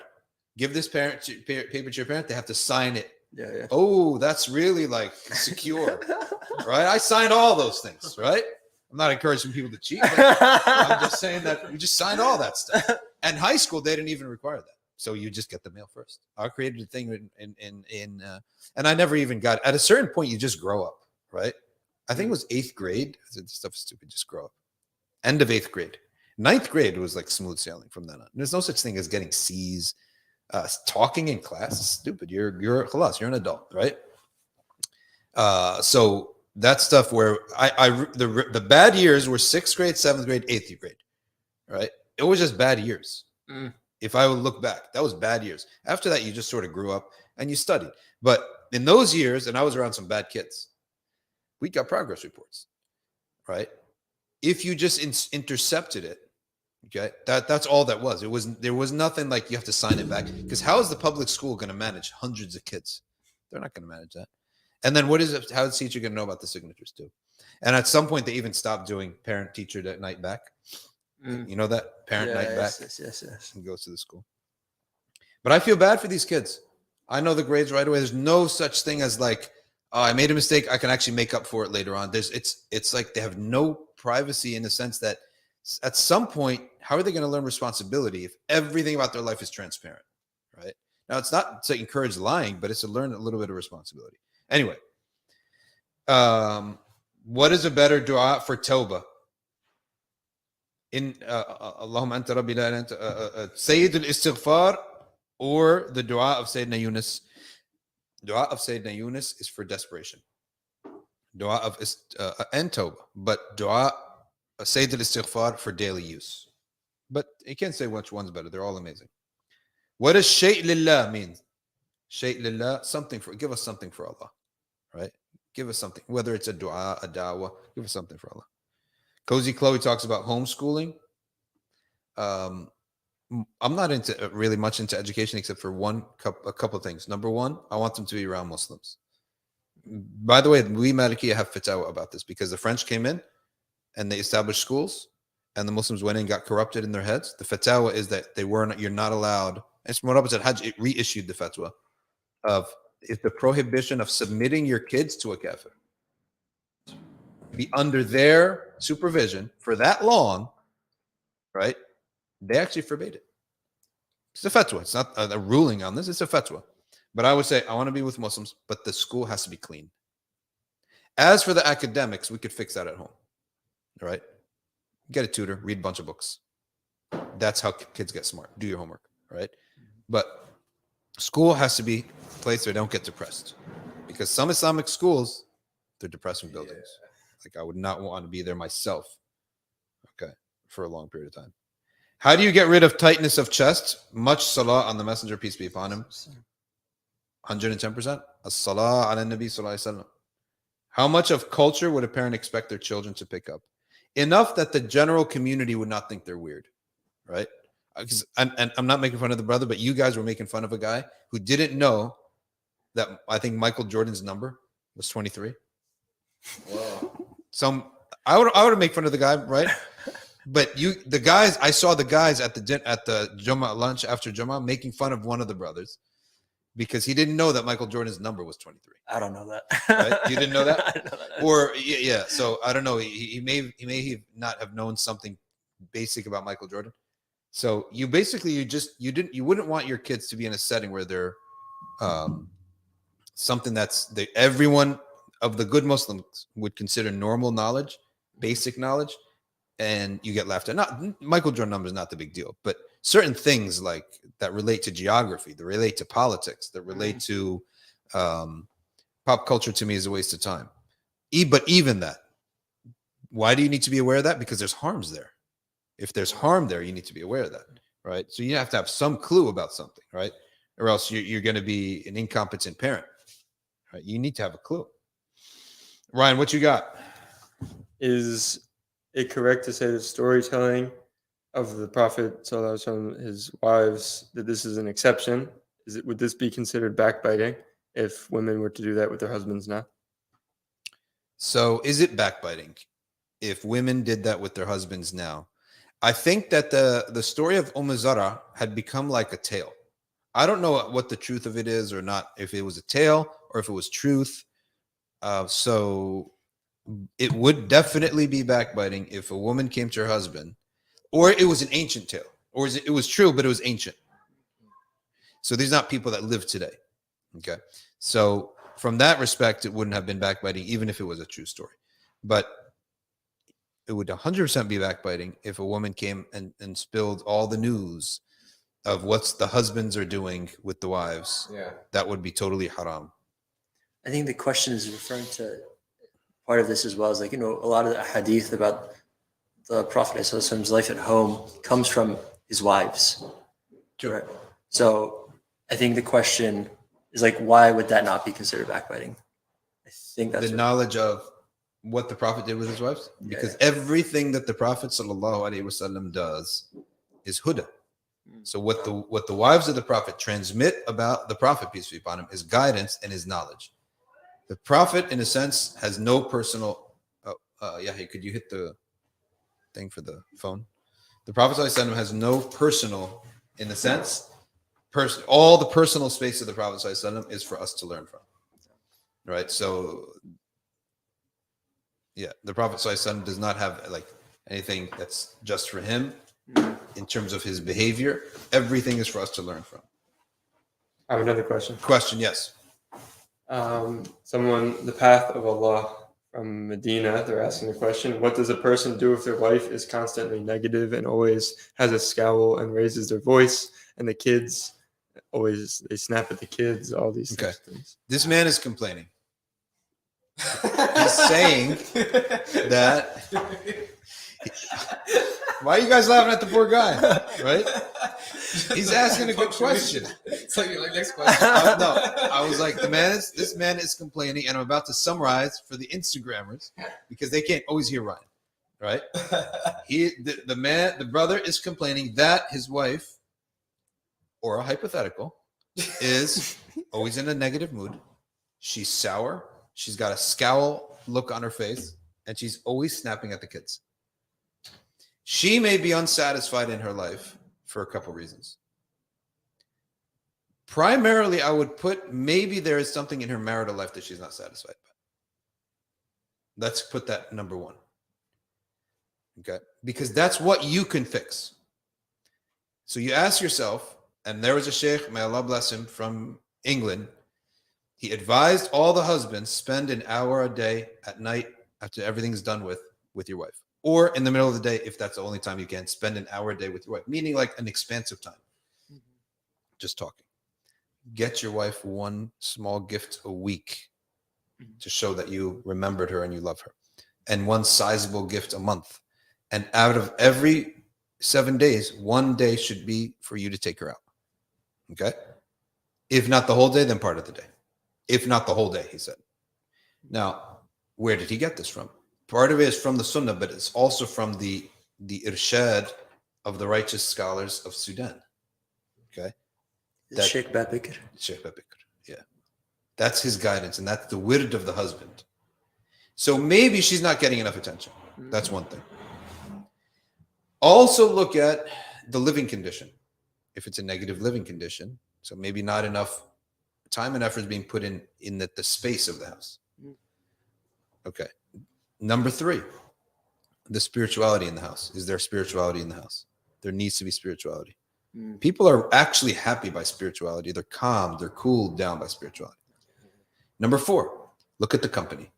Give this paper to your parent. They have to sign it. Yeah. Oh, that's really like secure, right? I signed all those things, right? I'm not encouraging people to cheat. I'm just saying that we just signed all that stuff. And high school, they didn't even require that. So you just get the mail first. I created a thing and I never even got, at a certain point, you just grow up, right? I think it was 8th grade. I said, this stuff is stupid. Just grow up. End of 8th grade. 9th grade was like smooth sailing from then on. There's no such thing as getting C's. Talking in class is stupid. You're khalas, you're an adult, right? So that stuff where the bad years were 6th grade, 7th grade, 8th grade, right? It was just bad years. If I would look back, that was bad years. After that, you just sort of grew up and you studied. But in those years, and I was around some bad kids, we got progress reports, right? If you just intercepted it, okay, that's all that was. There was nothing like you have to sign it back, because how is the public school going to manage hundreds of kids? They're not going to manage that. And then what is it? How is the teacher going to know about the signatures too? And at some point, they even stopped doing parent-teacher night back. You know that parent night back. Yes. And goes to the school. But I feel bad for these kids. I know the grades right away. There's no such thing as like, oh, I made a mistake, I can actually make up for it later on. It's like they have no privacy in the sense that at some point, how are they going to learn responsibility if everything about their life is transparent, right? Now, it's not to encourage lying, but it's to learn a little bit of responsibility. Anyway, what is a better dua for tawbah? In Allahumma anta rabbi la ilaha anta, Sayyid al-Istighfar, or the dua of Sayyidina Yunus? Dua of Sayyidina Yunus is for desperation. Dua of and tawbah, but dua Sayyid al-Istighfar for daily use. But you can't say which one's better. They're all amazing. What does Shay' lillah mean? Shay' lillah, something for, give us something for Allah, right? Give us something, whether it's a dua, a dawah, give us something for Allah. Cozy Chloe talks about homeschooling. I'm not really much into education except for a couple of things. Number one, I want them to be around Muslims. By the way, we Malikiya have fatawa about this because the French came in and they established schools and the Muslims went in and got corrupted in their heads. The fatwa is that you're not allowed. And Murabbas al-Hajj, it reissued the fatwa of it's the prohibition of submitting your kids to a kafir. Be under their supervision for that long, right? They actually forbade it. It's a fatwa. It's not a ruling on this. It's a fatwa. But I would say I want to be with Muslims, but the school has to be clean. As for the academics, we could fix that at home. All right? Get a tutor, read a bunch of books. That's how kids get smart. Do your homework, right? But school has to be a place where they don't get depressed. Because some Islamic schools, they're depressing buildings. Yeah. Like I would not want to be there myself, okay, for a long period of time. How do you get rid of tightness of chest? Much salah on the Messenger, peace be upon him. 110%. As-salah ala nabi sallallahu alaihi wasallam. How much of culture would a parent expect their children to pick up? Enough that the general community would not think they're weird, right? And I'm not making fun of the brother, but you guys were making fun of a guy who didn't know that I think Michael Jordan's number was 23. Whoa. I would make fun of the guy, right? But I saw the guys at the Jummah lunch after Jummah making fun of one of the brothers because he didn't know that Michael Jordan's number was 23. I don't know that. Right? You didn't know that? I didn't know that. Or yeah. So I don't know. He may not have known something basic about Michael Jordan. So you wouldn't want your kids to be in a setting where they're something that's everyone of the good Muslims would consider normal knowledge, basic knowledge, and you get laughed at. Not Michael Jordan number is not the big deal, but certain things like that relate to geography, that relate to politics, that relate to pop culture, to me is a waste of time. But even that, why do you need to be aware of that? Because there's harms there. If there's harm there, you need to be aware of that, right? So you have to have some clue about something, right? Or else you're going to be an incompetent parent, right? You need to have a clue. Ryan, what you got? Is it correct to say that storytelling of the Prophet ﷺ, his wives, that this is an exception? Would this be considered backbiting if women were to do that with their husbands now? So is it backbiting if women did that with their husbands now? I think that the story of Zara had become like a tale. I don't know what the truth of it is or not, if it was a tale or if it was truth. So it would definitely be backbiting if a woman came to her husband, or it was an ancient tale, or it was true, but it was ancient. So these are not people that live today. Okay. So from that respect, it wouldn't have been backbiting, even if it was a true story. But it would 100% be backbiting if a woman came and spilled all the news of what the husbands are doing with the wives. Yeah. That would be totally haram. I think the question is referring to part of this as well as like, a lot of the hadith about the Prophet ﷺ's life at home comes from his wives. Right? So I think the question is like, why would that not be considered backbiting? I think that's The knowledge of what the Prophet did with his wives, because everything that the Prophet ﷺ does is huda. So what the wives of the Prophet transmit about the Prophet, peace be upon him, is guidance and his knowledge. The Prophet, in a sense, has no personal. Hey, could you hit the thing for the phone? The Prophet ﷺ has no personal, in a sense, all the personal space of the Prophet ﷺ is for us to learn from. Right? So, yeah, the Prophet ﷺ does not have like anything that's just for him in terms of his behavior. Everything is for us to learn from. I have another question. Question, yes. The path of Allah from Medina, they're asking the question, what does a person do if their wife is constantly negative and always has a scowl and raises their voice, and the kids they snap at the kids, all these things. This man is complaining. He's saying that. Why are you guys laughing at the poor guy? Right? He's asking a good question. So you're like, next question. No, I was like, this man is complaining, and I'm about to summarize for the Instagrammers because they can't always hear Ryan. Right? The brother is complaining that his wife, or a hypothetical, is always in a negative mood. She's sour. She's got a scowl look on her face, and she's always snapping at the kids. She may be unsatisfied in her life for a couple reasons. Primarily, I would put maybe there is something in her marital life that she's not satisfied by. Let's put that number one. Okay? Because that's what you can fix. So you ask yourself, and there was a sheikh, may Allah bless him, from England. He advised all the husbands, spend an hour a day at night after everything's done with your wife. Or in the middle of the day, if that's the only time you can, spend an hour a day with your wife, meaning like an expansive time. Just talking. Get your wife one small gift a week to show that you remembered her and you love her. And one sizable gift a month. And out of every 7 days, 1 day should be for you to take her out. Okay? If not the whole day, then part of the day. If not the whole day, he said. Now, where did he get this from? Part of it is from the Sunnah, but it's also from the irshad of the righteous scholars of Sudan. Okay? Sheikh Babikr. Sheikh Babikr, yeah. That's his guidance, and that's the wird of the husband. So maybe she's not getting enough attention. That's one thing. Also look at the living condition. If it's a negative living condition, so maybe not enough time and effort is being put in the space of the house. Okay. Number 3, the spirituality in the house. Is there spirituality in the house? There needs to be spirituality. People are actually happy by spirituality. They're calm. They're cooled down by spirituality. Number 4, look at the company.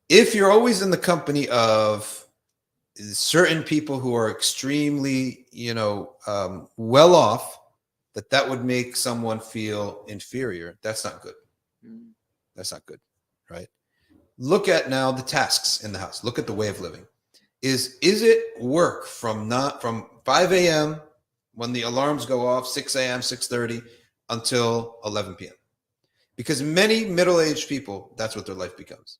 If you're always in the company of certain people who are extremely, well off, that would make someone feel inferior. That's not good. That's not good, right? Look at now the tasks in the house. Look at the way of living. Is it work from 5 a.m. when the alarms go off, 6 a.m., 6:30 until 11 p.m.? Because many middle-aged people, that's what their life becomes.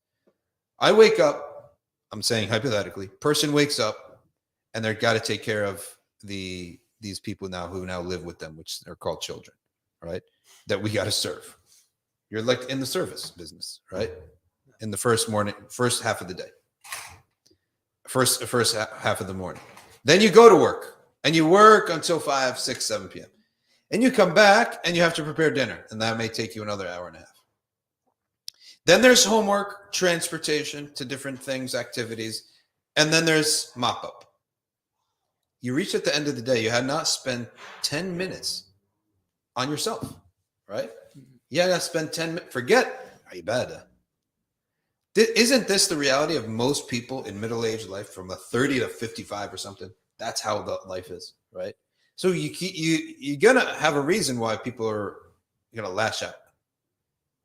I wake up, I'm saying hypothetically, person wakes up and they've got to take care of these people now who now live with them, which are called children, right? That we got to serve. You're like in the service business, right? In the first half of the day, first half of the morning. Then you go to work and you work until 5, 6, 7 p.m. And you come back and you have to prepare dinner, and that may take you another hour and a half. Then there's homework, transportation to different things, activities, and then there's mop up. You reach at the end of the day, you had not spent 10 minutes on yourself, right? You had not spent 10 minutes. Forget ibadah. Isn't this the reality of most people in middle-aged life from a 30 to 55 or something? That's how the life is, right? So you're gonna have a reason why people are gonna lash out.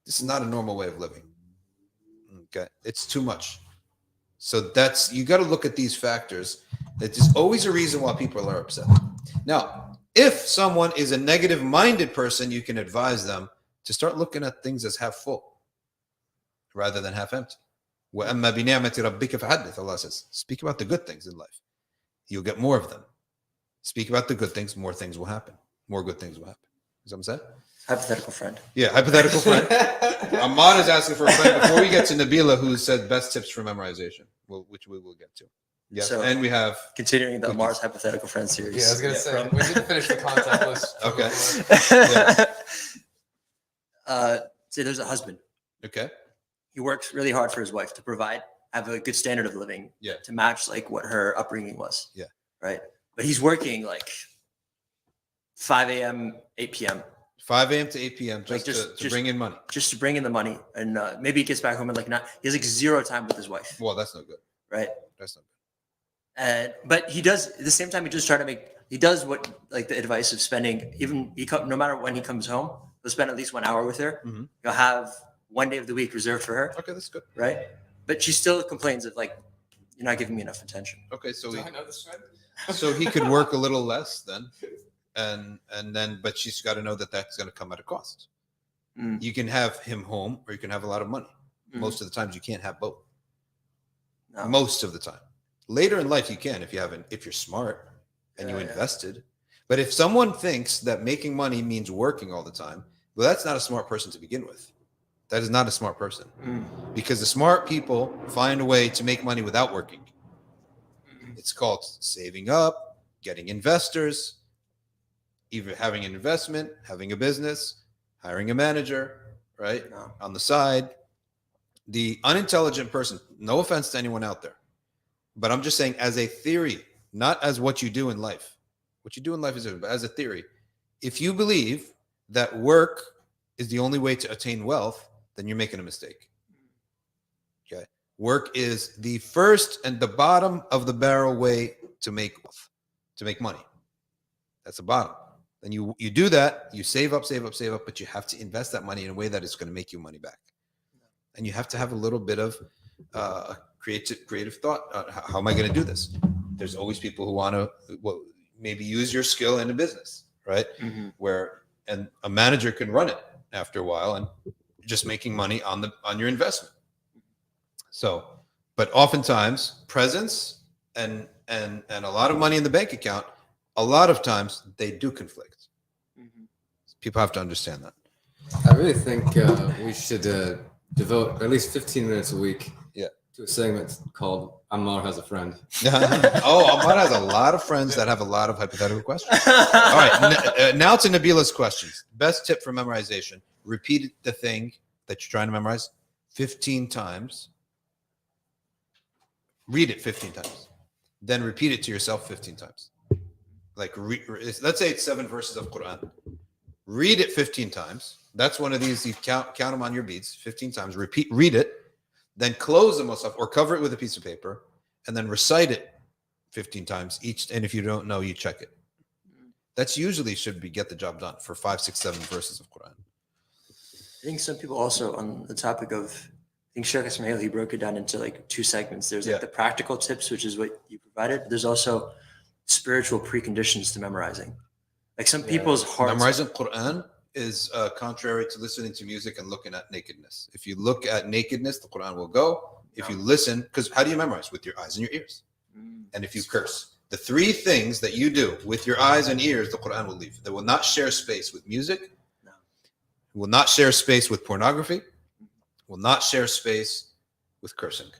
This is not a normal way of living. Okay, it's too much. So you got to look at these factors. There's always a reason why people are upset. Now, if someone is a negative-minded person, you can advise them to start looking at things as half full rather than half empty. وَأَمَّا بِنِعْمَةِ رَبِّكَ فَحَدِّثْ, Allah says. Speak about the good things in life. You'll get more of them. Speak about the good things, more things will happen. More good things will happen. Is that what I'm saying? Hypothetical friend. Yeah, hypothetical friend. Ahmad is asking for a friend before we get to Nabila, who said best tips for memorization, which we will get to. Yes, So, and we have continuing the Amar's hypothetical friend series. Yeah, I was gonna say we didn't finish the contact list. Okay. Say there's a husband. okay. He works really hard for his wife to provide, have a good standard of living, Yeah. to match like what her upbringing was. Yeah. Right. But he's working like 5 a.m., 8 p.m. 5 a.m. to 8 p.m. Like, to bring in money. just to bring in the money, and maybe he gets back home and like not. He has like zero time with his wife. Well, that's no good. Right. That's not good. But he does at the same time. He just try to make. He does what like the advice of spending. Even no matter when he comes home, he'll spend at least 1 hour with her. Mm-hmm. He'll have 1 day of the week reserved for her. Okay, that's good. Right. But she still complains that like you're not giving me enough attention. Okay, so Do I know this friend? so he could work a little less then, and then, but she's got to know that that's going to come at a cost. Mm. You can have him home, or you can have a lot of money. Mm. Most of the times, you can't have both. No. Most of the time. Later in life, you can if you're smart and you Yeah, yeah. invested. But if someone thinks that making money means working all the time, well, that's not a smart person to begin with. That is not a smart person, because the smart people find a way to make money without working. It's called saving up, getting investors, even having an investment, having a business, hiring a manager, right? No. On the side. The unintelligent person, no offense to anyone out there, but I'm just saying as a theory, not as what you do in life. What you do in life is different, but as a theory. If you believe that work is the only way to attain wealth, then you're making a mistake. Okay. Work is the first and the bottom of the barrel way to make wealth, to make money. That's the bottom. Then you do that, you save up, but you have to invest that money in a way that is going to make you money back. And you have to have a little bit of creative thought. How am I going to do this? There's always people who want to maybe use your skill in a business, right? Mm-hmm. Where and a manager can run it after a while and just making money on your investment. So, but oftentimes presence and a lot of money in the bank account, a lot of times they do conflict. Mm-hmm. People have to understand that. I really think we should devote at least 15 minutes a week to a segment called Ammar Has a Friend. Oh, Ahmad has a lot of friends that have a lot of hypothetical questions. All right, now to Nabila's questions. Best tip for memorization. Repeat the thing that you're trying to memorize 15 times. Read it 15 times. Then repeat it to yourself 15 times. Like, let's say it's 7 verses of Quran. Read it 15 times. That's one of these. You count them on your beads 15 times. Read it. Then close the musaf or cover it with a piece of paper, and then recite it 15 times each. And if you don't know, you check it. That's usually get the job done for 5, 6, 7 verses of Quran. I think some people also on the topic of, I think Sheikh Ismail, he broke it down into like 2 segments. There's like the practical tips, which is what you provided. There's also spiritual preconditions to memorizing. Like some people's hearts. Memorizing Quran is contrary to listening to music and looking at nakedness. If you look at nakedness, the Quran will go. If you listen, because how do you memorize? With your eyes and your ears. And if you curse, the 3 things that you do with your eyes and ears, the Quran will leave. They will not share space with music. Will not share space with pornography. Will not share space with cursing.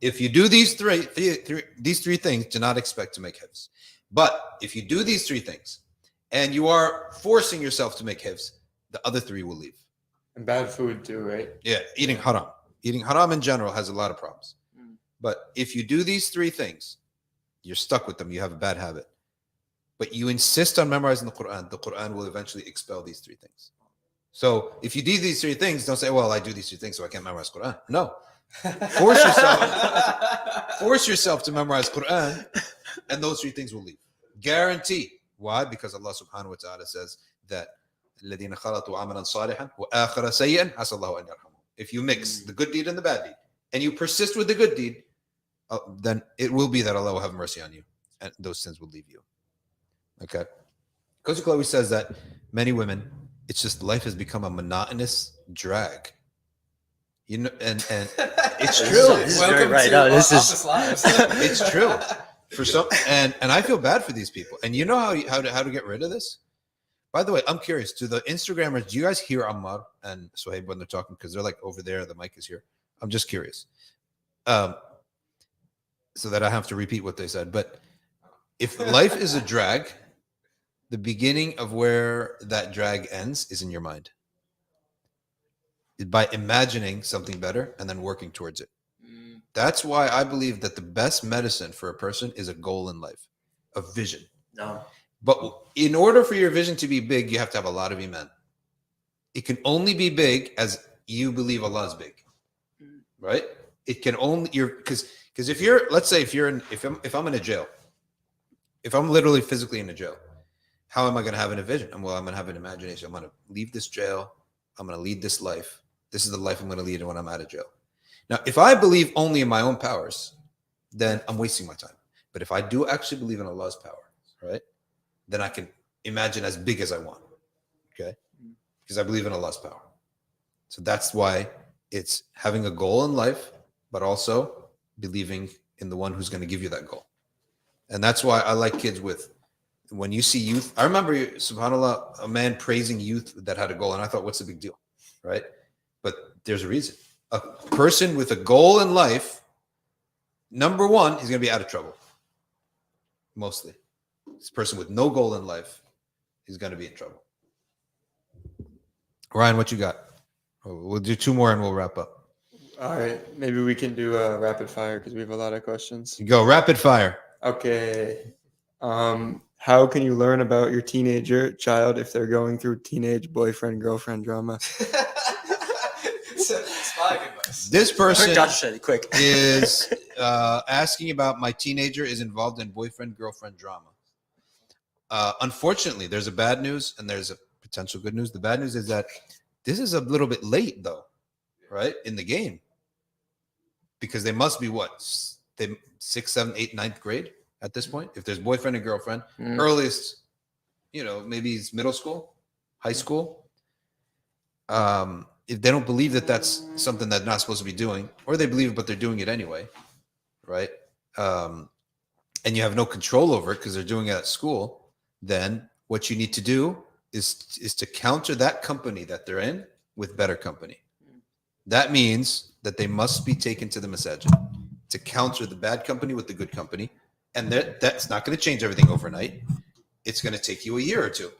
If you do these three things, do not expect to make hifz. But if you do these 3 things and you are forcing yourself to make hifz, the other 3 will leave. And bad food too, right? Yeah, eating haram. Eating haram in general has a lot of problems. But if you do these 3 things, you're stuck with them. You have a bad habit. But you insist on memorizing the Quran will eventually expel these 3 things. So if you do these 3 things, don't say, well, I do these 3 things, so I can't memorize Quran. No, Force yourself to memorize Quran, and those 3 things will leave. Guarantee. Why? Because Allah subhanahu wa ta'ala says that الَّذِينَ خَلَطُوا عَمَلًا صَالِحًا وَآخَرَ سَيِّئًا عَسَى اللَّهُ أَنْ يَرْحَمَهُ. If you mix the good deed and the bad deed, and you persist with the good deed, then it will be that Allah will have mercy on you, and those sins will leave you. Okay. Coach Chloe says that many women, it's just life has become a monotonous drag. You know, and it's true. This is very right. No, this is It's true for some, and I feel bad for these people. And you know how to get rid of this? By the way, I'm curious. To the Instagrammers, do you guys hear Ammar and Suhaib when they're talking? Because they're like over there. The mic is here. I'm just curious, so that I have to repeat what they said. But if life is a drag, the beginning of where that drag ends is in your mind. By imagining something better and then working towards it. That's why I believe that the best medicine for a person is a goal in life, a vision. no. But in order for your vision to be big, you have to have a lot of iman. It can only be big as you believe Allah is big, right? It can only because if you're, let's say if I'm in a jail, if I'm literally physically in a jail, how am I going to have a vision? I'm going to have an imagination. I'm going to leave this jail. I'm going to lead this life. This is the life I'm going to lead when I'm out of jail. Now, if I believe only in my own powers, then I'm wasting my time. But if I do actually believe in Allah's power, right, then I can imagine as big as I want, okay? Because I believe in Allah's power. So that's why it's having a goal in life, but also believing in the one who's going to give you that goal. And that's why I like kids when you see youth. I remember, subhanAllah, a man praising youth that had a goal. And I thought, what's the big deal, right? But there's a reason. A person with a goal in life, number one, he's going to be out of trouble. Mostly. This person with no goal in life, he's going to be in trouble. Ryan, what you got? We'll do 2 more and we'll wrap up. All right, maybe we can do a rapid fire because we have a lot of questions. Go rapid fire. Okay. How can you learn about your teenager child if they're going through teenage boyfriend girlfriend drama? This person Quick. is asking about my teenager is involved in boyfriend girlfriend drama. Unfortunately, there's a bad news and there's a potential good news. The bad news is that this is a little bit late, though, right, in the game, because they must be what, 6th, 7th, 8th, 9th grade at this point. If there's boyfriend and girlfriend, earliest, maybe it's middle school, high school. If they don't believe that that's something that they're not supposed to be doing, or they believe it but they're doing it anyway, right? And you have no control over it because they're doing it at school, then what you need to do is to counter that company that they're in with better company. That means that they must be taken to the masajid to counter the bad company with the good company. And that's not going to change everything overnight. It's going to take you a year or 2,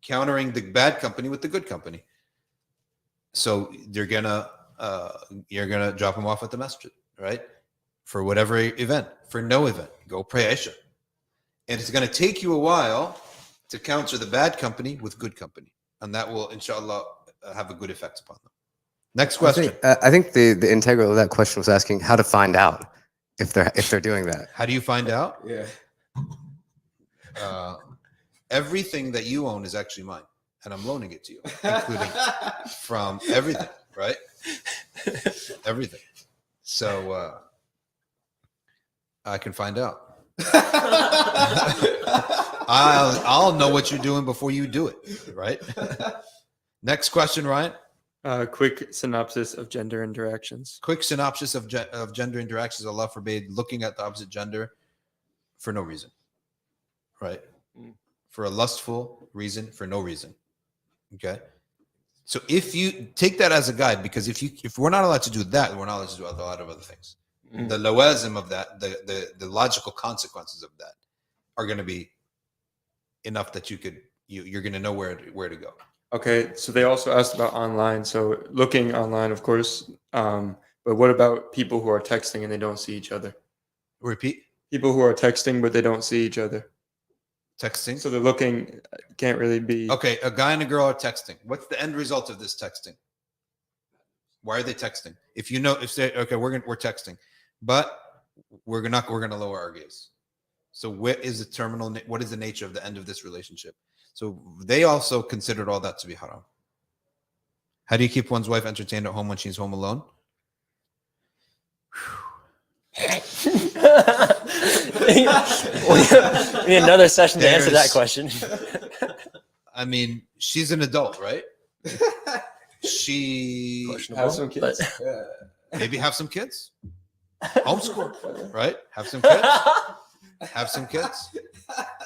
countering the bad company with the good company. So you're gonna drop them off at the masjid, right? For whatever event, for no event, go pray Isha. And it's going to take you a while to counter the bad company with good company. And that will, inshallah, have a good effect upon them. Next question. I think the integral of that question was asking how to find out if they're doing that. How do you find out? Yeah. Everything that you own is actually mine. And I'm loaning it to you, including from everything, right? Everything. So I can find out. I'll know what you're doing before you do it, right? Next question, Ryan. Quick synopsis of gender interactions. Quick synopsis of gender interactions. Allah forbade looking at the opposite gender for no reason, right? For a lustful reason, for no reason. Okay. So if you take that as a guide, because if we're not allowed to do that, we're not allowed to do a lot of other things. The lawazim of that, the logical consequences of that are going to be enough that you're going to know where to go. Okay, so they also asked about online. So looking online, of course, but what about people who are texting and they don't see each other? Repeat. People who are texting but they don't see each other. Texting. So they're looking, can't really be. Okay, a guy and a girl are texting. What's the end result of this texting? Why are they texting? If you know, if they okay, we're texting, but we're gonna lower our gaze. So what is the terminal? What is the nature of the end of this relationship? So they also considered all that to be haram. How do you keep one's wife entertained at home when she's home alone? We need another session to answer that question. I mean, she's an adult, right? She Have some kids. maybe have some kids. Homeschool, right? Have some kids. Have some kids.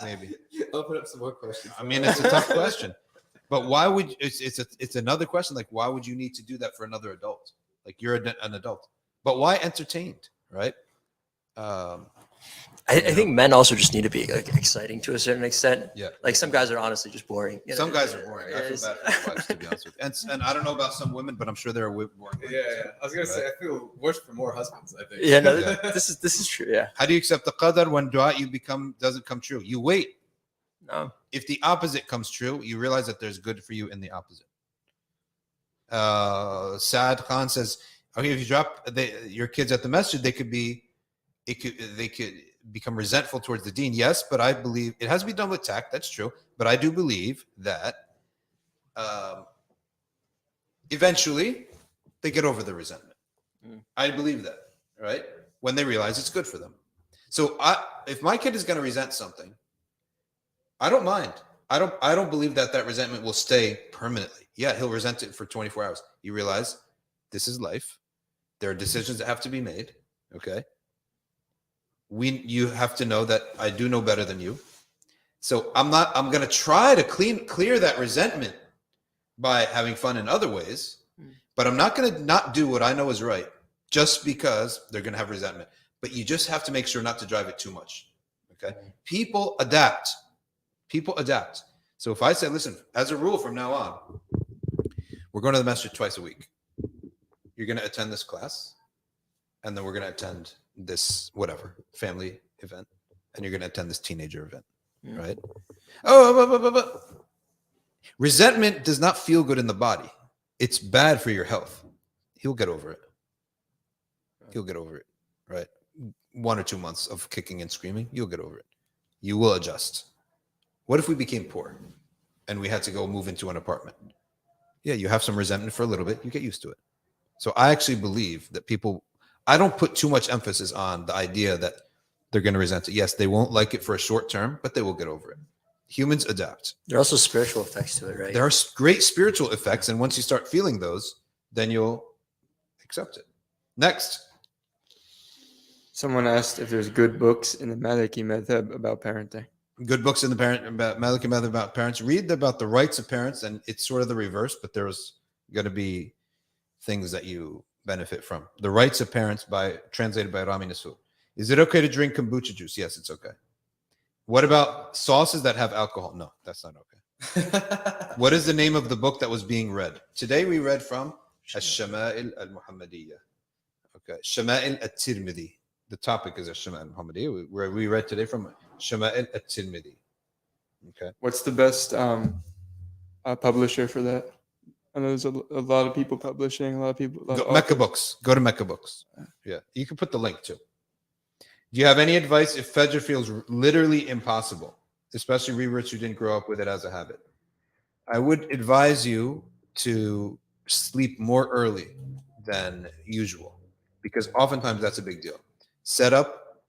Maybe. Open up some more questions. I mean, it's a tough question, but why would it's another question? Like, why would you need to do that for another adult? Like, you're an adult, but why entertained, right? I think men also just need to be like exciting to a certain extent. Yeah. Like some guys are honestly just boring. You know? Some guys are boring. I feel bad for the wives, to be honest with you. And I don't know about some women, but I'm sure there are boring women. Yeah. I was gonna say I feel worse for more husbands. I think. Yeah, no, Yeah. this is true. Yeah. How do you accept the qadar when dua doesn't come true? You wait. No. If the opposite comes true, you realize that there's good for you in the opposite. Saad Khan says, okay, if you drop your kids at the masjid, they could become resentful towards the deen. Yes, but I believe it has to be done with tact. That's true. But I do believe that eventually they get over the resentment. I believe that, right? When they realize it's good for them. So if my kid is going to resent something, I don't mind. I don't believe that resentment will stay permanently. Yeah, he'll resent it for 24 hours. You realize this is life. There are decisions that have to be made. Okay. You have to know that I do know better than you. So I'm going to try to clear that resentment by having fun in other ways, but I'm not going to not do what I know is right just because they're going to have resentment. But you just have to make sure not to drive it too much. Okay. People adapt. So if I say, listen, as a rule from now on, we're going to the masjid twice a week. You're going to attend this class, and then we're going to attend this whatever family event, and you're going to attend this teenager event, right? But resentment does not feel good in the body. It's bad for your health. He'll get over it. Right? 1 or 2 months of kicking and screaming, you'll get over it. You will adjust. What if we became poor and we had to go move into an apartment? Yeah, you have some resentment for a little bit. You get used to it. So I actually believe that I don't put too much emphasis on the idea that they're going to resent it. Yes, they won't like it for a short term, but they will get over it. Humans adapt. There are also spiritual effects to it, right? There are great spiritual effects. And once you start feeling those, then you'll accept it. Next. Someone asked if there's good books in the Maliki Madhab about parenting. Good books in the Maliki Madhab about parents. Read about the rights of parents, and it's sort of the reverse, but there's going to be things that you benefit from. The Rights of Parents translated by Rami Nasul. Is it okay to drink kombucha juice? Yes, it's okay. What about sauces that have alcohol? No, that's not okay. What is the name of the book that was being read? Today we read from Ash-Shama'il al-Muhammadiyya. Okay, Shama'il at-Tirmidhi. The topic is Ash-Shama'il al-Muhammadiyya. We read today from Shama'il at-Tirmidhi. Okay. What's the best publisher for that? I know there's a lot of people publishing, a lot of people. Mecca Books. Go to Mecca Books. Yeah, you can put the link too. Do you have any advice if Fajr feels literally impossible, especially reverts who didn't grow up with it as a habit? I would advise you to sleep more early than usual, because oftentimes that's a big deal. Set up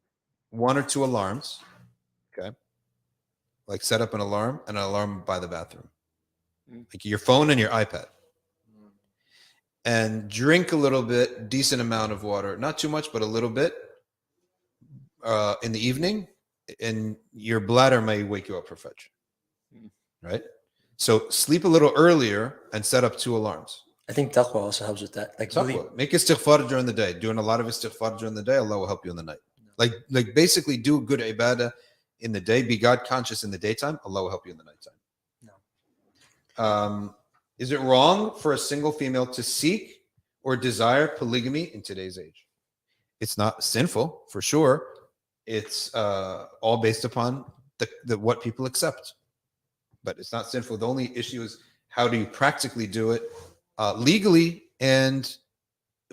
1 or 2 alarms, okay? Like set up an alarm and an alarm by the bathroom. Like your phone and your iPad. And drink a little bit, decent amount of water. Not too much, but a little bit in the evening. And your bladder may wake you up for Fajr. Right? So sleep a little earlier and set up 2 alarms. I think taqwa also helps with that. Like really, make istighfar during the day. Doing a lot of istighfar during the day, Allah will help you in the night. Like basically do good ibadah in the day. Be God conscious in the daytime. Allah will help you in the nighttime. Is it wrong for a single female to seek or desire polygamy in today's age? It's not sinful, for sure. It's all based upon the what people accept. But it's not sinful. The only issue is how do you practically do it legally and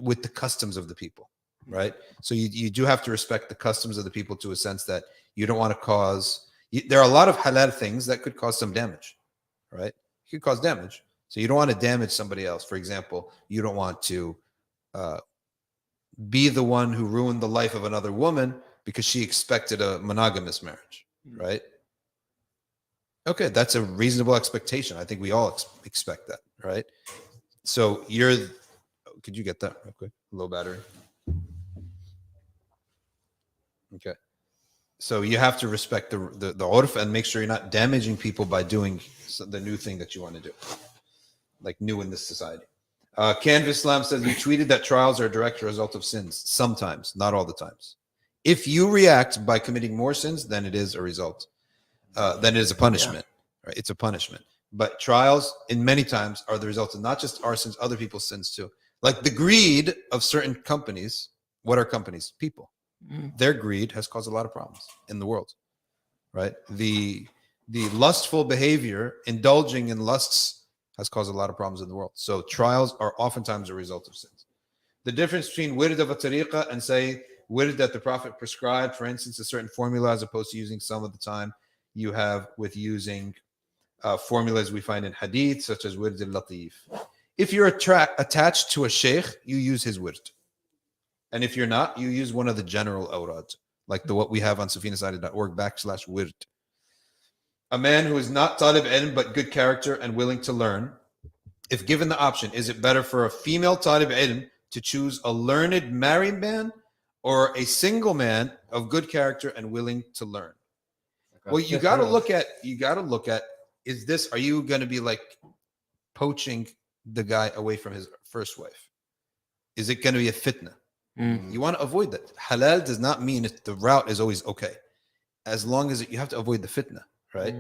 with the customs of the people, right? So you do have to respect the customs of the people to a sense that you don't want to cause. There are a lot of halal things that could cause some damage, right? It could cause damage. So you don't want to damage somebody else. For example, you don't want to be the one who ruined the life of another woman because she expected a monogamous marriage, right? Okay, that's a reasonable expectation. I think we all expect that, right? So could you get that real quick? Low battery. Okay. So you have to respect the urf and make sure you're not damaging people by doing the new thing that you want to do, like new in this society. Canvas Slam says, you tweeted that trials are a direct result of sins. Sometimes, not all the times. If you react by committing more sins, then it is a result. Then it is a punishment. Right? It's a punishment. But trials, in many times, are the result of not just our sins, other people's sins too. Like the greed of certain companies. What are companies? People. Their greed has caused a lot of problems in the world, right? The lustful behavior, indulging in lusts, has caused a lot of problems in the world. So trials are oftentimes a result of sins. The difference between wird of a tariqah and say wird that the Prophet prescribed, for instance, a certain formula as opposed to using some of the time you have with using formulas we find in hadith, such as wird al-latif. If you're attached to a sheikh, you use his wird. And if you're not, you use one of the general awrad, like what we have on safinasadi.org/wird. A man who is not talib ilm but good character and willing to learn, if given the option, is it better for a female talib ilm to choose a learned married man or a single man of good character and willing to learn? Well, you got to look at, are you going to be like poaching the guy away from his first wife? Is it going to be a fitna? You want to avoid that. Halal does not mean the route is always okay. As long as you have to avoid the fitna, right?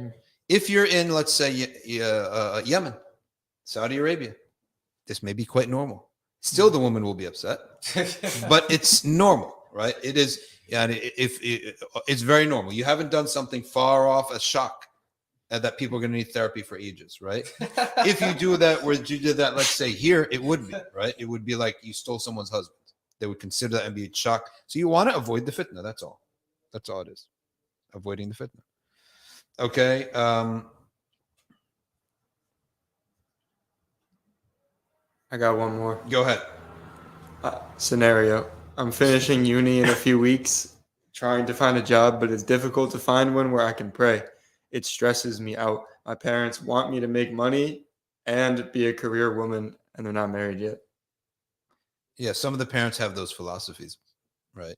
If you're in, let's say, Yemen, Saudi Arabia, this may be quite normal. Still, the woman will be upset, but it's normal, right? It is, it's very normal. You haven't done something far off a shock that people are going to need therapy for ages, right? If you do that, where you did that, let's say here, it would be, right? It would be like you stole someone's husband. They would consider that and be a shock. So you want to avoid the fitna. That's all. That's all it is. Avoiding the fitna. Okay. I got one more. Go ahead. Scenario. I'm finishing uni in a few weeks, trying to find a job, but it's difficult to find one where I can pray. It stresses me out. My parents want me to make money and be a career woman, and they're not married yet. Yeah, some of the parents have those philosophies, right?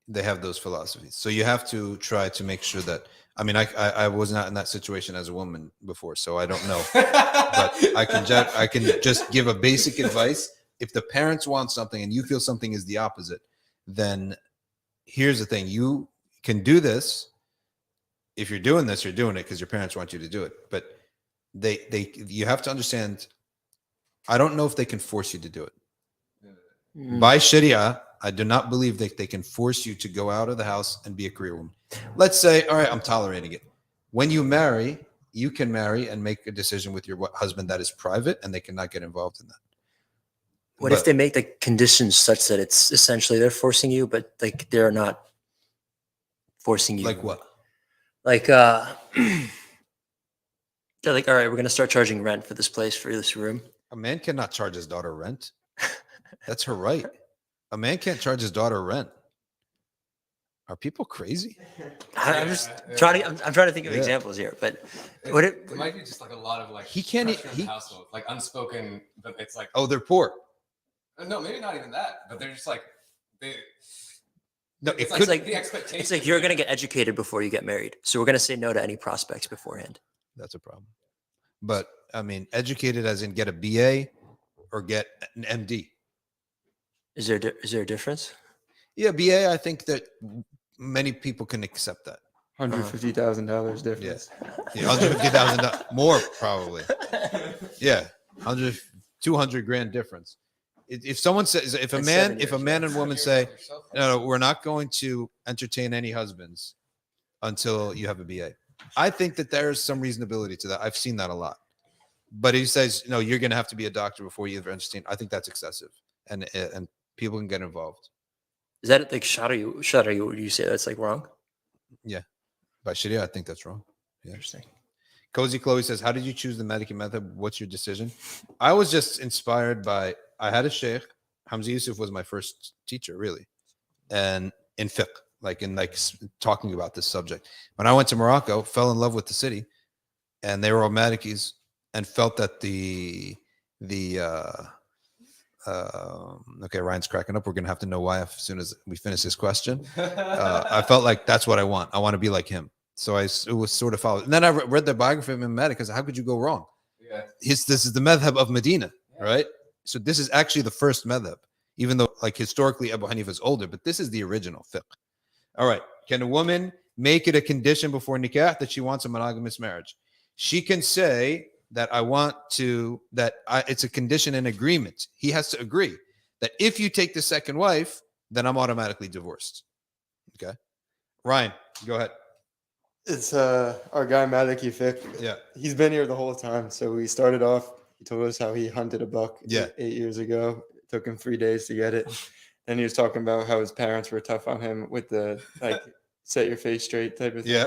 They have those philosophies. So you have to try to make sure that, I mean, I was not in that situation as a woman before, so I don't know. But I can just give a basic advice. If the parents want something and you feel something is the opposite, then here's the thing. You can do this. If you're doing this, you're doing it because your parents want you to do it. But you have to understand, I don't know if they can force you to do it. By Sharia, I do not believe that they can force you to go out of the house and be a career woman. Let's say, all right, I'm tolerating it. When you marry, you can marry and make a decision with your husband that is private, and they cannot get involved in that. What if they make the conditions such that it's essentially they're forcing you, but like they're not forcing you? Like what? Like they're like, all right, we're gonna start charging rent for this place, for this room. A man cannot charge his daughter rent. That's her right. A man can't charge his daughter rent. Are people crazy? I'm just trying to. I'm trying to think of examples here, but it might be just like a lot of like he can't household, like unspoken, but it's like, oh, they're poor. No, maybe not even that, but they're just like No, it's it could like the expectation. It's like you're gonna get educated before you get married, so we're gonna say no to any prospects beforehand. That's a problem. But I mean, educated as in get a BA or get an MD. Is there a difference? Yeah, BA. I think that many people can accept that. $150,000 difference. Yeah, $150,000 more probably. Yeah, 200 grand difference. If someone says, if a man and woman say, no, we're not going to entertain any husbands until you have a BA. I think that there's some reasonability to that. I've seen that a lot. But he says, no, you're going to have to be a doctor before you ever entertain. I think that's excessive. and people can get involved. Is that like Shadee? Would you say that's like wrong? By Sharia, I think that's wrong. Yeah. Interesting. Cozy Chloe says, how did you choose the Maliki method? What's your decision? I was just inspired by, I had a sheikh. Hamza Yusuf was my first teacher, really. And in fiqh, talking about this subject. When I went to Morocco, fell in love with the city, and they were all Malikis, and felt that okay, Ryan's cracking up. We're going to have to know why as soon as we finish this question. I felt like that's what I want. I want to be like him. So it was sort of followed. And then I read the biography of Imam Malik, because how could you go wrong? Yeah. This is the madhab of Medina, right? So this is actually the first madhab, even though like historically Abu Hanifa is older, but this is the original fiqh. All right. Can a woman make it a condition before nikah that she wants a monogamous marriage? She can say that it's a condition in agreement. He has to agree that if you take the second wife, then I'm automatically divorced. Okay. Ryan, go ahead. It's our guy Maliki Fiqh. Yeah. He's been here the whole time. So we started off, he told us how he hunted a buck 8 years ago. It took him 3 days to get it. Then he was talking about how his parents were tough on him with the set your face straight type of thing. Yeah.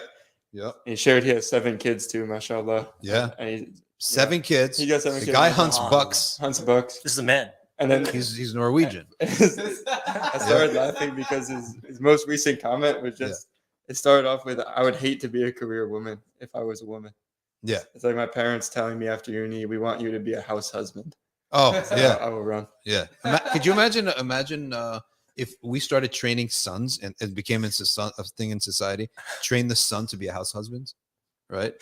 Yeah. And he shared he has 7 kids too, mashallah. Yeah. And 7 kids. He got 7 the kids. guy hunts bucks. Hunts bucks. This is a man. And then He's Norwegian. I started laughing because his most recent comment was just, it started off with, I would hate to be a career woman if I was a woman. Yeah. It's like my parents telling me after uni, we want you to be a house husband. Oh, So yeah. I will run. Yeah. Could you imagine if we started training sons and it became a thing in society, train the son to be a house husband, right?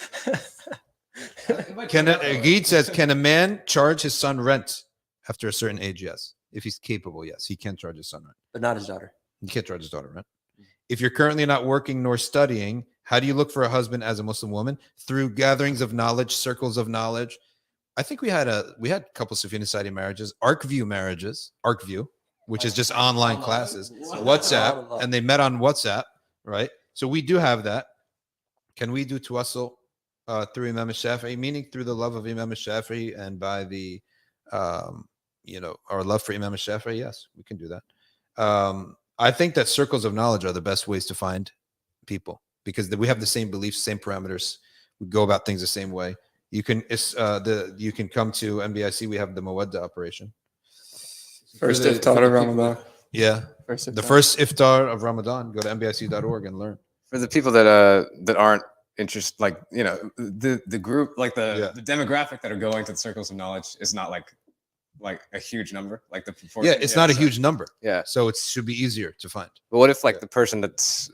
Geet says, can a man charge his son rent after a certain age? Yes. If he's capable, yes. He can charge his son rent. But not his daughter. You can't charge his daughter rent. If you're currently not working nor studying, how do you look for a husband as a Muslim woman? Through gatherings of knowledge, circles of knowledge. I think we had a couple Sufyan Society marriages, ArcView, which is just online classes, WhatsApp, and they met on WhatsApp, right? So we do have that. Can we do tawassul through Imam al-Shafi'i, meaning through the love of Imam al-Shafi'i and by the, our love for Imam al-Shafi'i? Yes, we can do that. I think that circles of knowledge are the best ways to find people because we have the same beliefs, same parameters. We go about things the same way. You can come to MBIC. We have the Mawadda operation. First iftar of Ramadan. Yeah. The first iftar of Ramadan. Go to MBIC.org and learn. For the people that aren't interested, the group, the demographic that are going to the circles of knowledge is not like a huge number, like the proportion. Yeah, it's not a huge number. Yeah, so it should be easier to find. But what if the person that's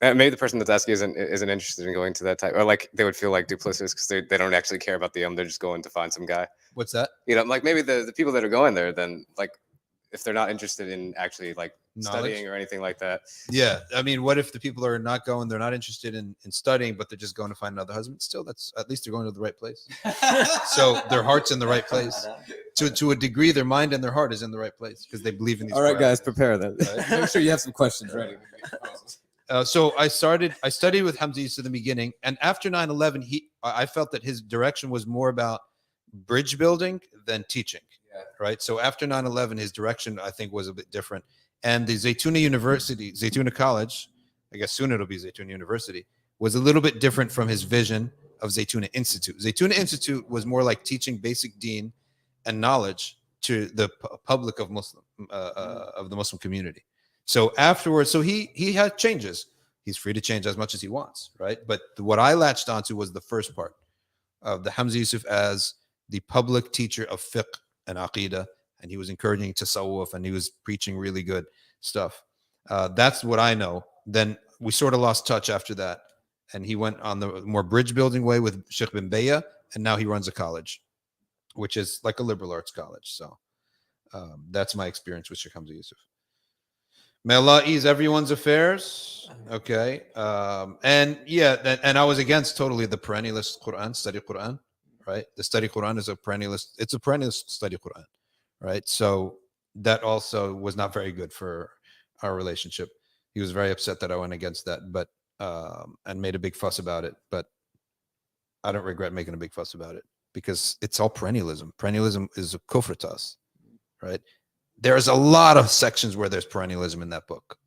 maybe the person that's asking isn't interested in going to that type, or they would feel duplicitous because they don't actually care about the they're just going to find some guy. What's that? Maybe the people that are going there, then if they're not interested in actually studying or anything like that. Yeah, I mean, what if the people are not going? They're not interested in studying, but they're just going to find another husband. Still, that's at least they're going to the right place. So their heart's in the right place. To a degree, their mind and their heart is in the right place because they believe in these. All right, guys, prepare that. Right? Make sure you have some questions ready. So I studied with Hamza Yusuf in the beginning, and after 9/11, I felt that his direction was more about bridge building than teaching. Yeah. Right. So after 9/11, his direction I think was a bit different. And the Zaytuna College, I guess soon it'll be Zaytuna University, was a little bit different from his vision of Zaytuna Institute. Zaytuna Institute was more like teaching basic deen and knowledge to the public of the Muslim community. So afterwards, he had changes. He's free to change as much as he wants, right? But what I latched onto was the first part of the Hamza Yusuf as the public teacher of fiqh and aqidah, and he was encouraging tasawwuf, and he was preaching really good stuff. That's what I know. Then we sort of lost touch after that, and he went on the more bridge building way with Sheikh bin Baya, and now he runs a college, which is like a liberal arts college. So that's my experience with Sheikh Hamza Yusuf. May Allah ease everyone's affairs. Okay. And I was against totally the perennialist Quran, study Quran, right? The study Quran is a perennialist study Quran. Right. So that also was not very good for our relationship. He was very upset that I went against that, but and made a big fuss about it. But I don't regret making a big fuss about it because it's all perennialism. Perennialism is a kufr to us, right? there's a lot of sections where there's perennialism in that book.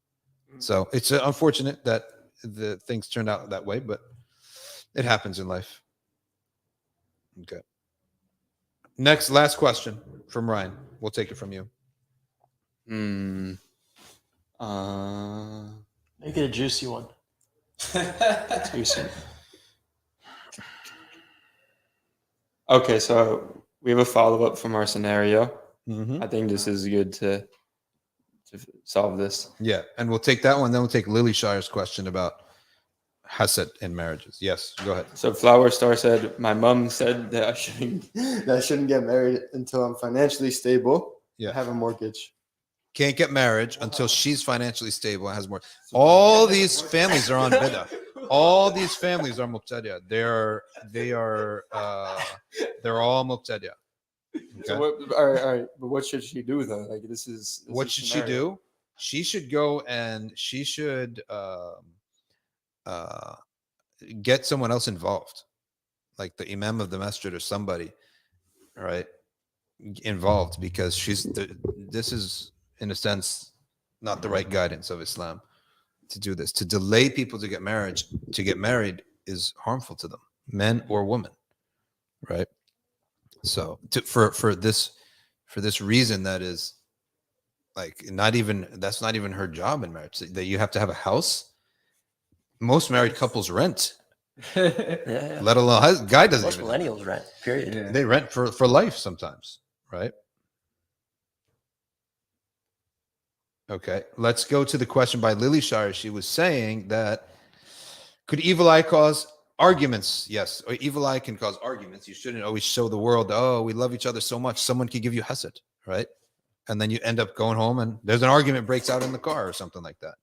So it's unfortunate that the things turned out that way, but it happens in life. Okay. Last question from Ryan. We'll take it from you. Make it a juicy one. Juicy. Okay, so we have a follow-up from our scenario. Mm-hmm. I think this is good to solve this. Yeah, and we'll take that one. Then we'll take Lily Shire's question about Hesed in marriages. Yes, go ahead. So Flower Star said, "My mom said that I shouldn't get married until I'm financially stable. Yeah. Have a mortgage. Can't get married until she's financially stable and has more. All these families are on bid'ah. All these families are mubtadi'ah. They're all mubtadi'ah. Okay. So all right. But what should she do though? Like this is What should she do? She should go and she should get someone else involved, like the imam of the masjid or somebody, right? Involved, because this is in a sense not the right guidance of Islam to do this. To delay people to get married is harmful to them, men or women, right? So for this reason, that is like that's not even her job in marriage. That you have to have a house. Most married couples rent, Yeah. let alone guy doesn't Most even. millennials rent. Period. They rent for life sometimes, right? Okay, let's go to the question by Lily Shire. She was saying that could evil eye cause arguments? Yes, or evil eye can cause arguments. You shouldn't always show the world, oh, we love each other so much. Someone could give you hesed, right? And then you end up going home and there's an argument breaks out in the car or something like that,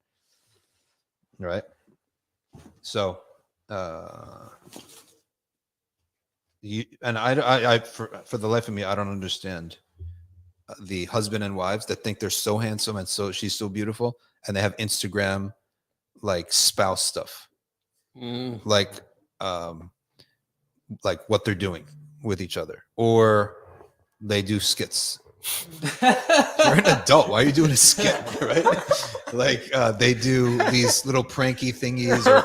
right? So, I for the life of me, I don't understand the husband and wives that think they're so handsome and she's so beautiful, and they have Instagram like spouse stuff, like what they're doing with each other, or they do skits. You're an adult. Why are you doing a skit, right? Like they do these little pranky thingies or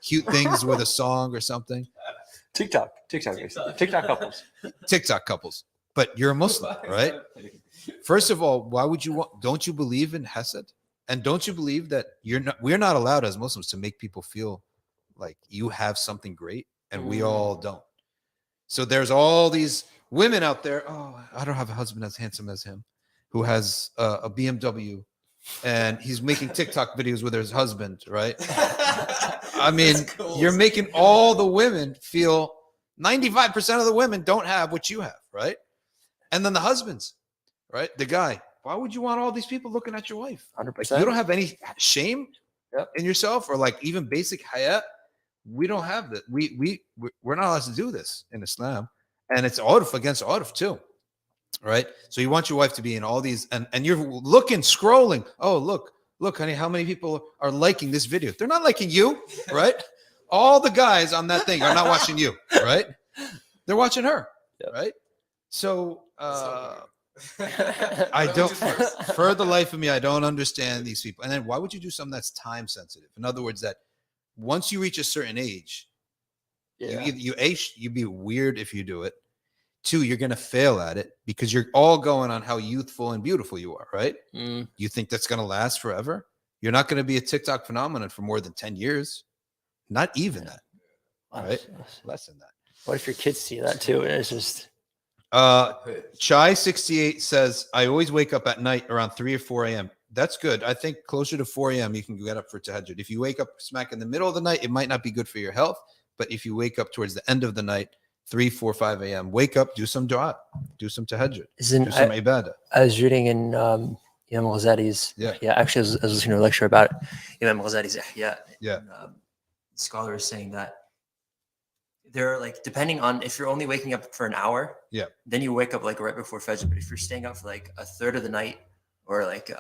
cute things with a song or something. TikTok couples. TikTok couples. But you're a Muslim, right? First of all, why would you don't you believe in Hesed? And don't you believe that we're not allowed as Muslims to make people feel like you have something great and we all don't. So there's all these women out there, oh, I don't have a husband as handsome as him, who has a BMW and he's making TikTok videos with his husband, right? I mean, you're making all the women feel 95% of the women don't have what you have, right? And then the husbands, right? The guy, why would you want all these people looking at your wife? 100%. Like, you don't have any shame Yep. in yourself, or like even basic hayat. We don't have that. We're not allowed to do this in Islam. And it's urf against urf too, right? So you want your wife to be in all these, and you're looking, scrolling. Oh, look, honey, how many people are liking this video? They're not liking you, right? All the guys on that thing are not watching you, right? They're watching her, right? So I don't, for the life of me, I don't understand these people. And then why would you do something that's time sensitive? In other words, that once you reach a certain age, you'd be weird if you do it. 2, you're going to fail at it because you're all going on how youthful and beautiful you are, right? You think that's going to last forever? You're not going to be a TikTok phenomenon for more than 10 years. Not even that, right? Less than that. What if your kids see that too? And it's just Chai68 says, I always wake up at night around 3 or 4 a.m. That's good. I think closer to 4 a.m. you can get up for tahajjud. If you wake up smack in the middle of the night, it might not be good for your health. But if you wake up towards the end of the night, 3, 4, 5 a.m., wake up, do some dua, do some tahajjud, do some ibadah. I was reading in Imam Ghazali's, actually I was listening to a lecture about Imam Ghazali's Ihya. Yeah. And, the scholar is saying that they're like, depending on if you're only waking up for an hour, then you wake up like right before Fajr. But if you're staying up for like a third of the night or like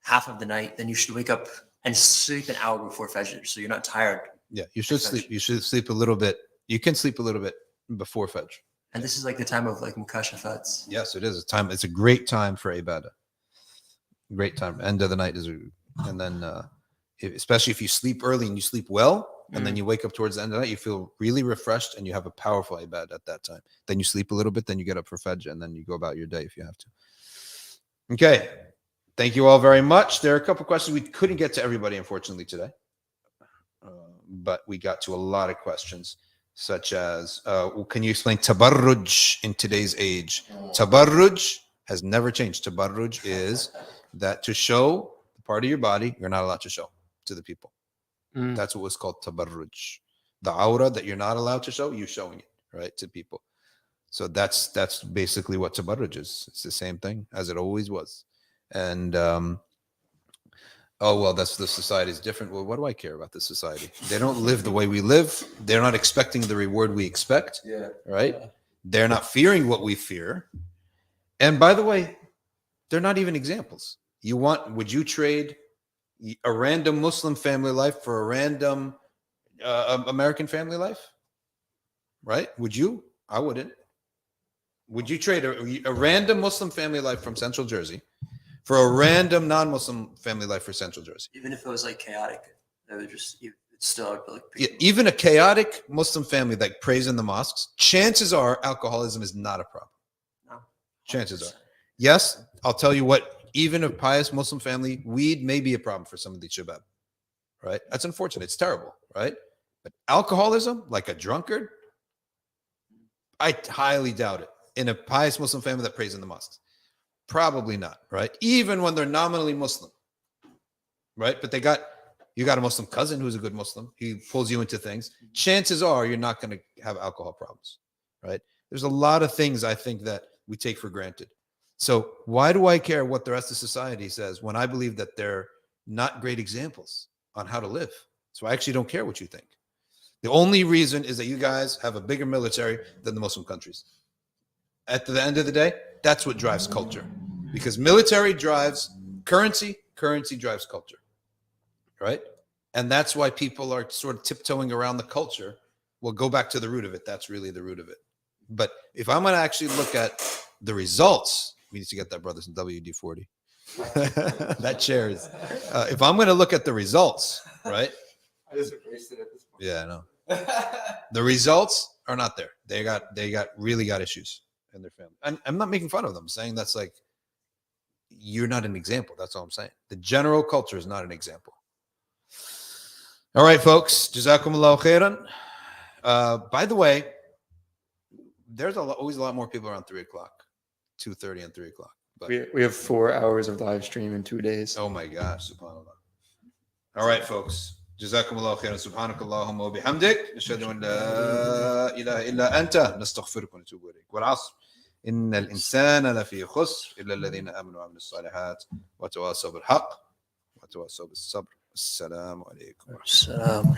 half of the night, then you should wake up and sleep an hour before Fajr, so you're not tired. Yeah, you should sleep. You should sleep a little bit. You can sleep a little bit before Fajr. And this is like the time of like mukashafats. Yes, it is a time. It's a great time for ibadah. Great time. End of the night is, and then especially if you sleep early and you sleep well, and then you wake up towards the end of the night, you feel really refreshed and you have a powerful ibad at that time. Then you sleep a little bit, then you get up for Fajr, and then you go about your day if you have to. Okay. Thank you all very much. There are a couple questions. We couldn't get to everybody, unfortunately, today. But we got to a lot of questions, such as, can you explain tabarruj in today's age? Tabarruj has never changed. Tabarruj is that to show the part of your body you're not allowed to show to the people. That's what was called tabarruj. The aura that you're not allowed to show, you showing it, right, to people. So that's basically what tabarruj is. It's the same thing as it always was. And oh, well, that's the society is different. Well, what do I care about the society? They don't live the way we live. They're not expecting the reward we expect. Yeah. Right? Yeah. They're not fearing what we fear. And by the way, they're not even examples. Would you trade a random Muslim family life for a random American family life? Right? Would you? I wouldn't. Would you trade a random Muslim family life from Central Jersey for a random non-Muslim family life for Central Jersey? Even if it was like chaotic, they would just it's still like even a chaotic Muslim family that prays in the mosques, chances are alcoholism is not a problem. No. Chances are. Yes, I'll tell you what, even a pious Muslim family, weed may be a problem for some of the shabab. Right? That's unfortunate. It's terrible, right? But alcoholism, like a drunkard, I highly doubt it. In a pious Muslim family that prays in the mosques. Probably not, right? Even when they're nominally Muslim, right? But you got a Muslim cousin who's a good Muslim. He pulls you into things. Chances are you're not going to have alcohol problems, right? There's a lot of things I think that we take for granted. So why do I care what the rest of society says when I believe that they're not great examples on how to live? So I actually don't care what you think. The only reason is that you guys have a bigger military than the Muslim countries. At the end of the day, that's what drives culture. Because military drives currency, currency drives culture. Right? And that's why people are sort of tiptoeing around the culture. We'll go back to the root of it. That's really the root of it. But if I'm going to actually look at the results, we need to get that, brothers, in WD-40. That chair is. If I'm going to look at the results, right? I just erased it at this point. Yeah, I know. The results are not there. They really got issues in their family. And I'm not making fun of them, saying that's like, you're not an example. That's all I'm saying. The general culture is not an example. All right, folks. Jazakumullahu khairan. By the way, there's always a lot more people around 3 o'clock, 2:30 and 3 o'clock. But We have 4 hours of live stream in 2 days. oh my gosh, subhanallah. All right, folks. Jazakumullahu khairan. Subhanakallahumma wa bihamdik. Nashhadu an la ilaha illa anta. Nastaghfiruka wa natubu ilayk. Wal 'asr. إن الإنسان لفي خسر إلا الذين آمنوا وعملوا الصالحات وتواصوا بالحق وتواصوا بالصبر. السلام عليكم. السلام.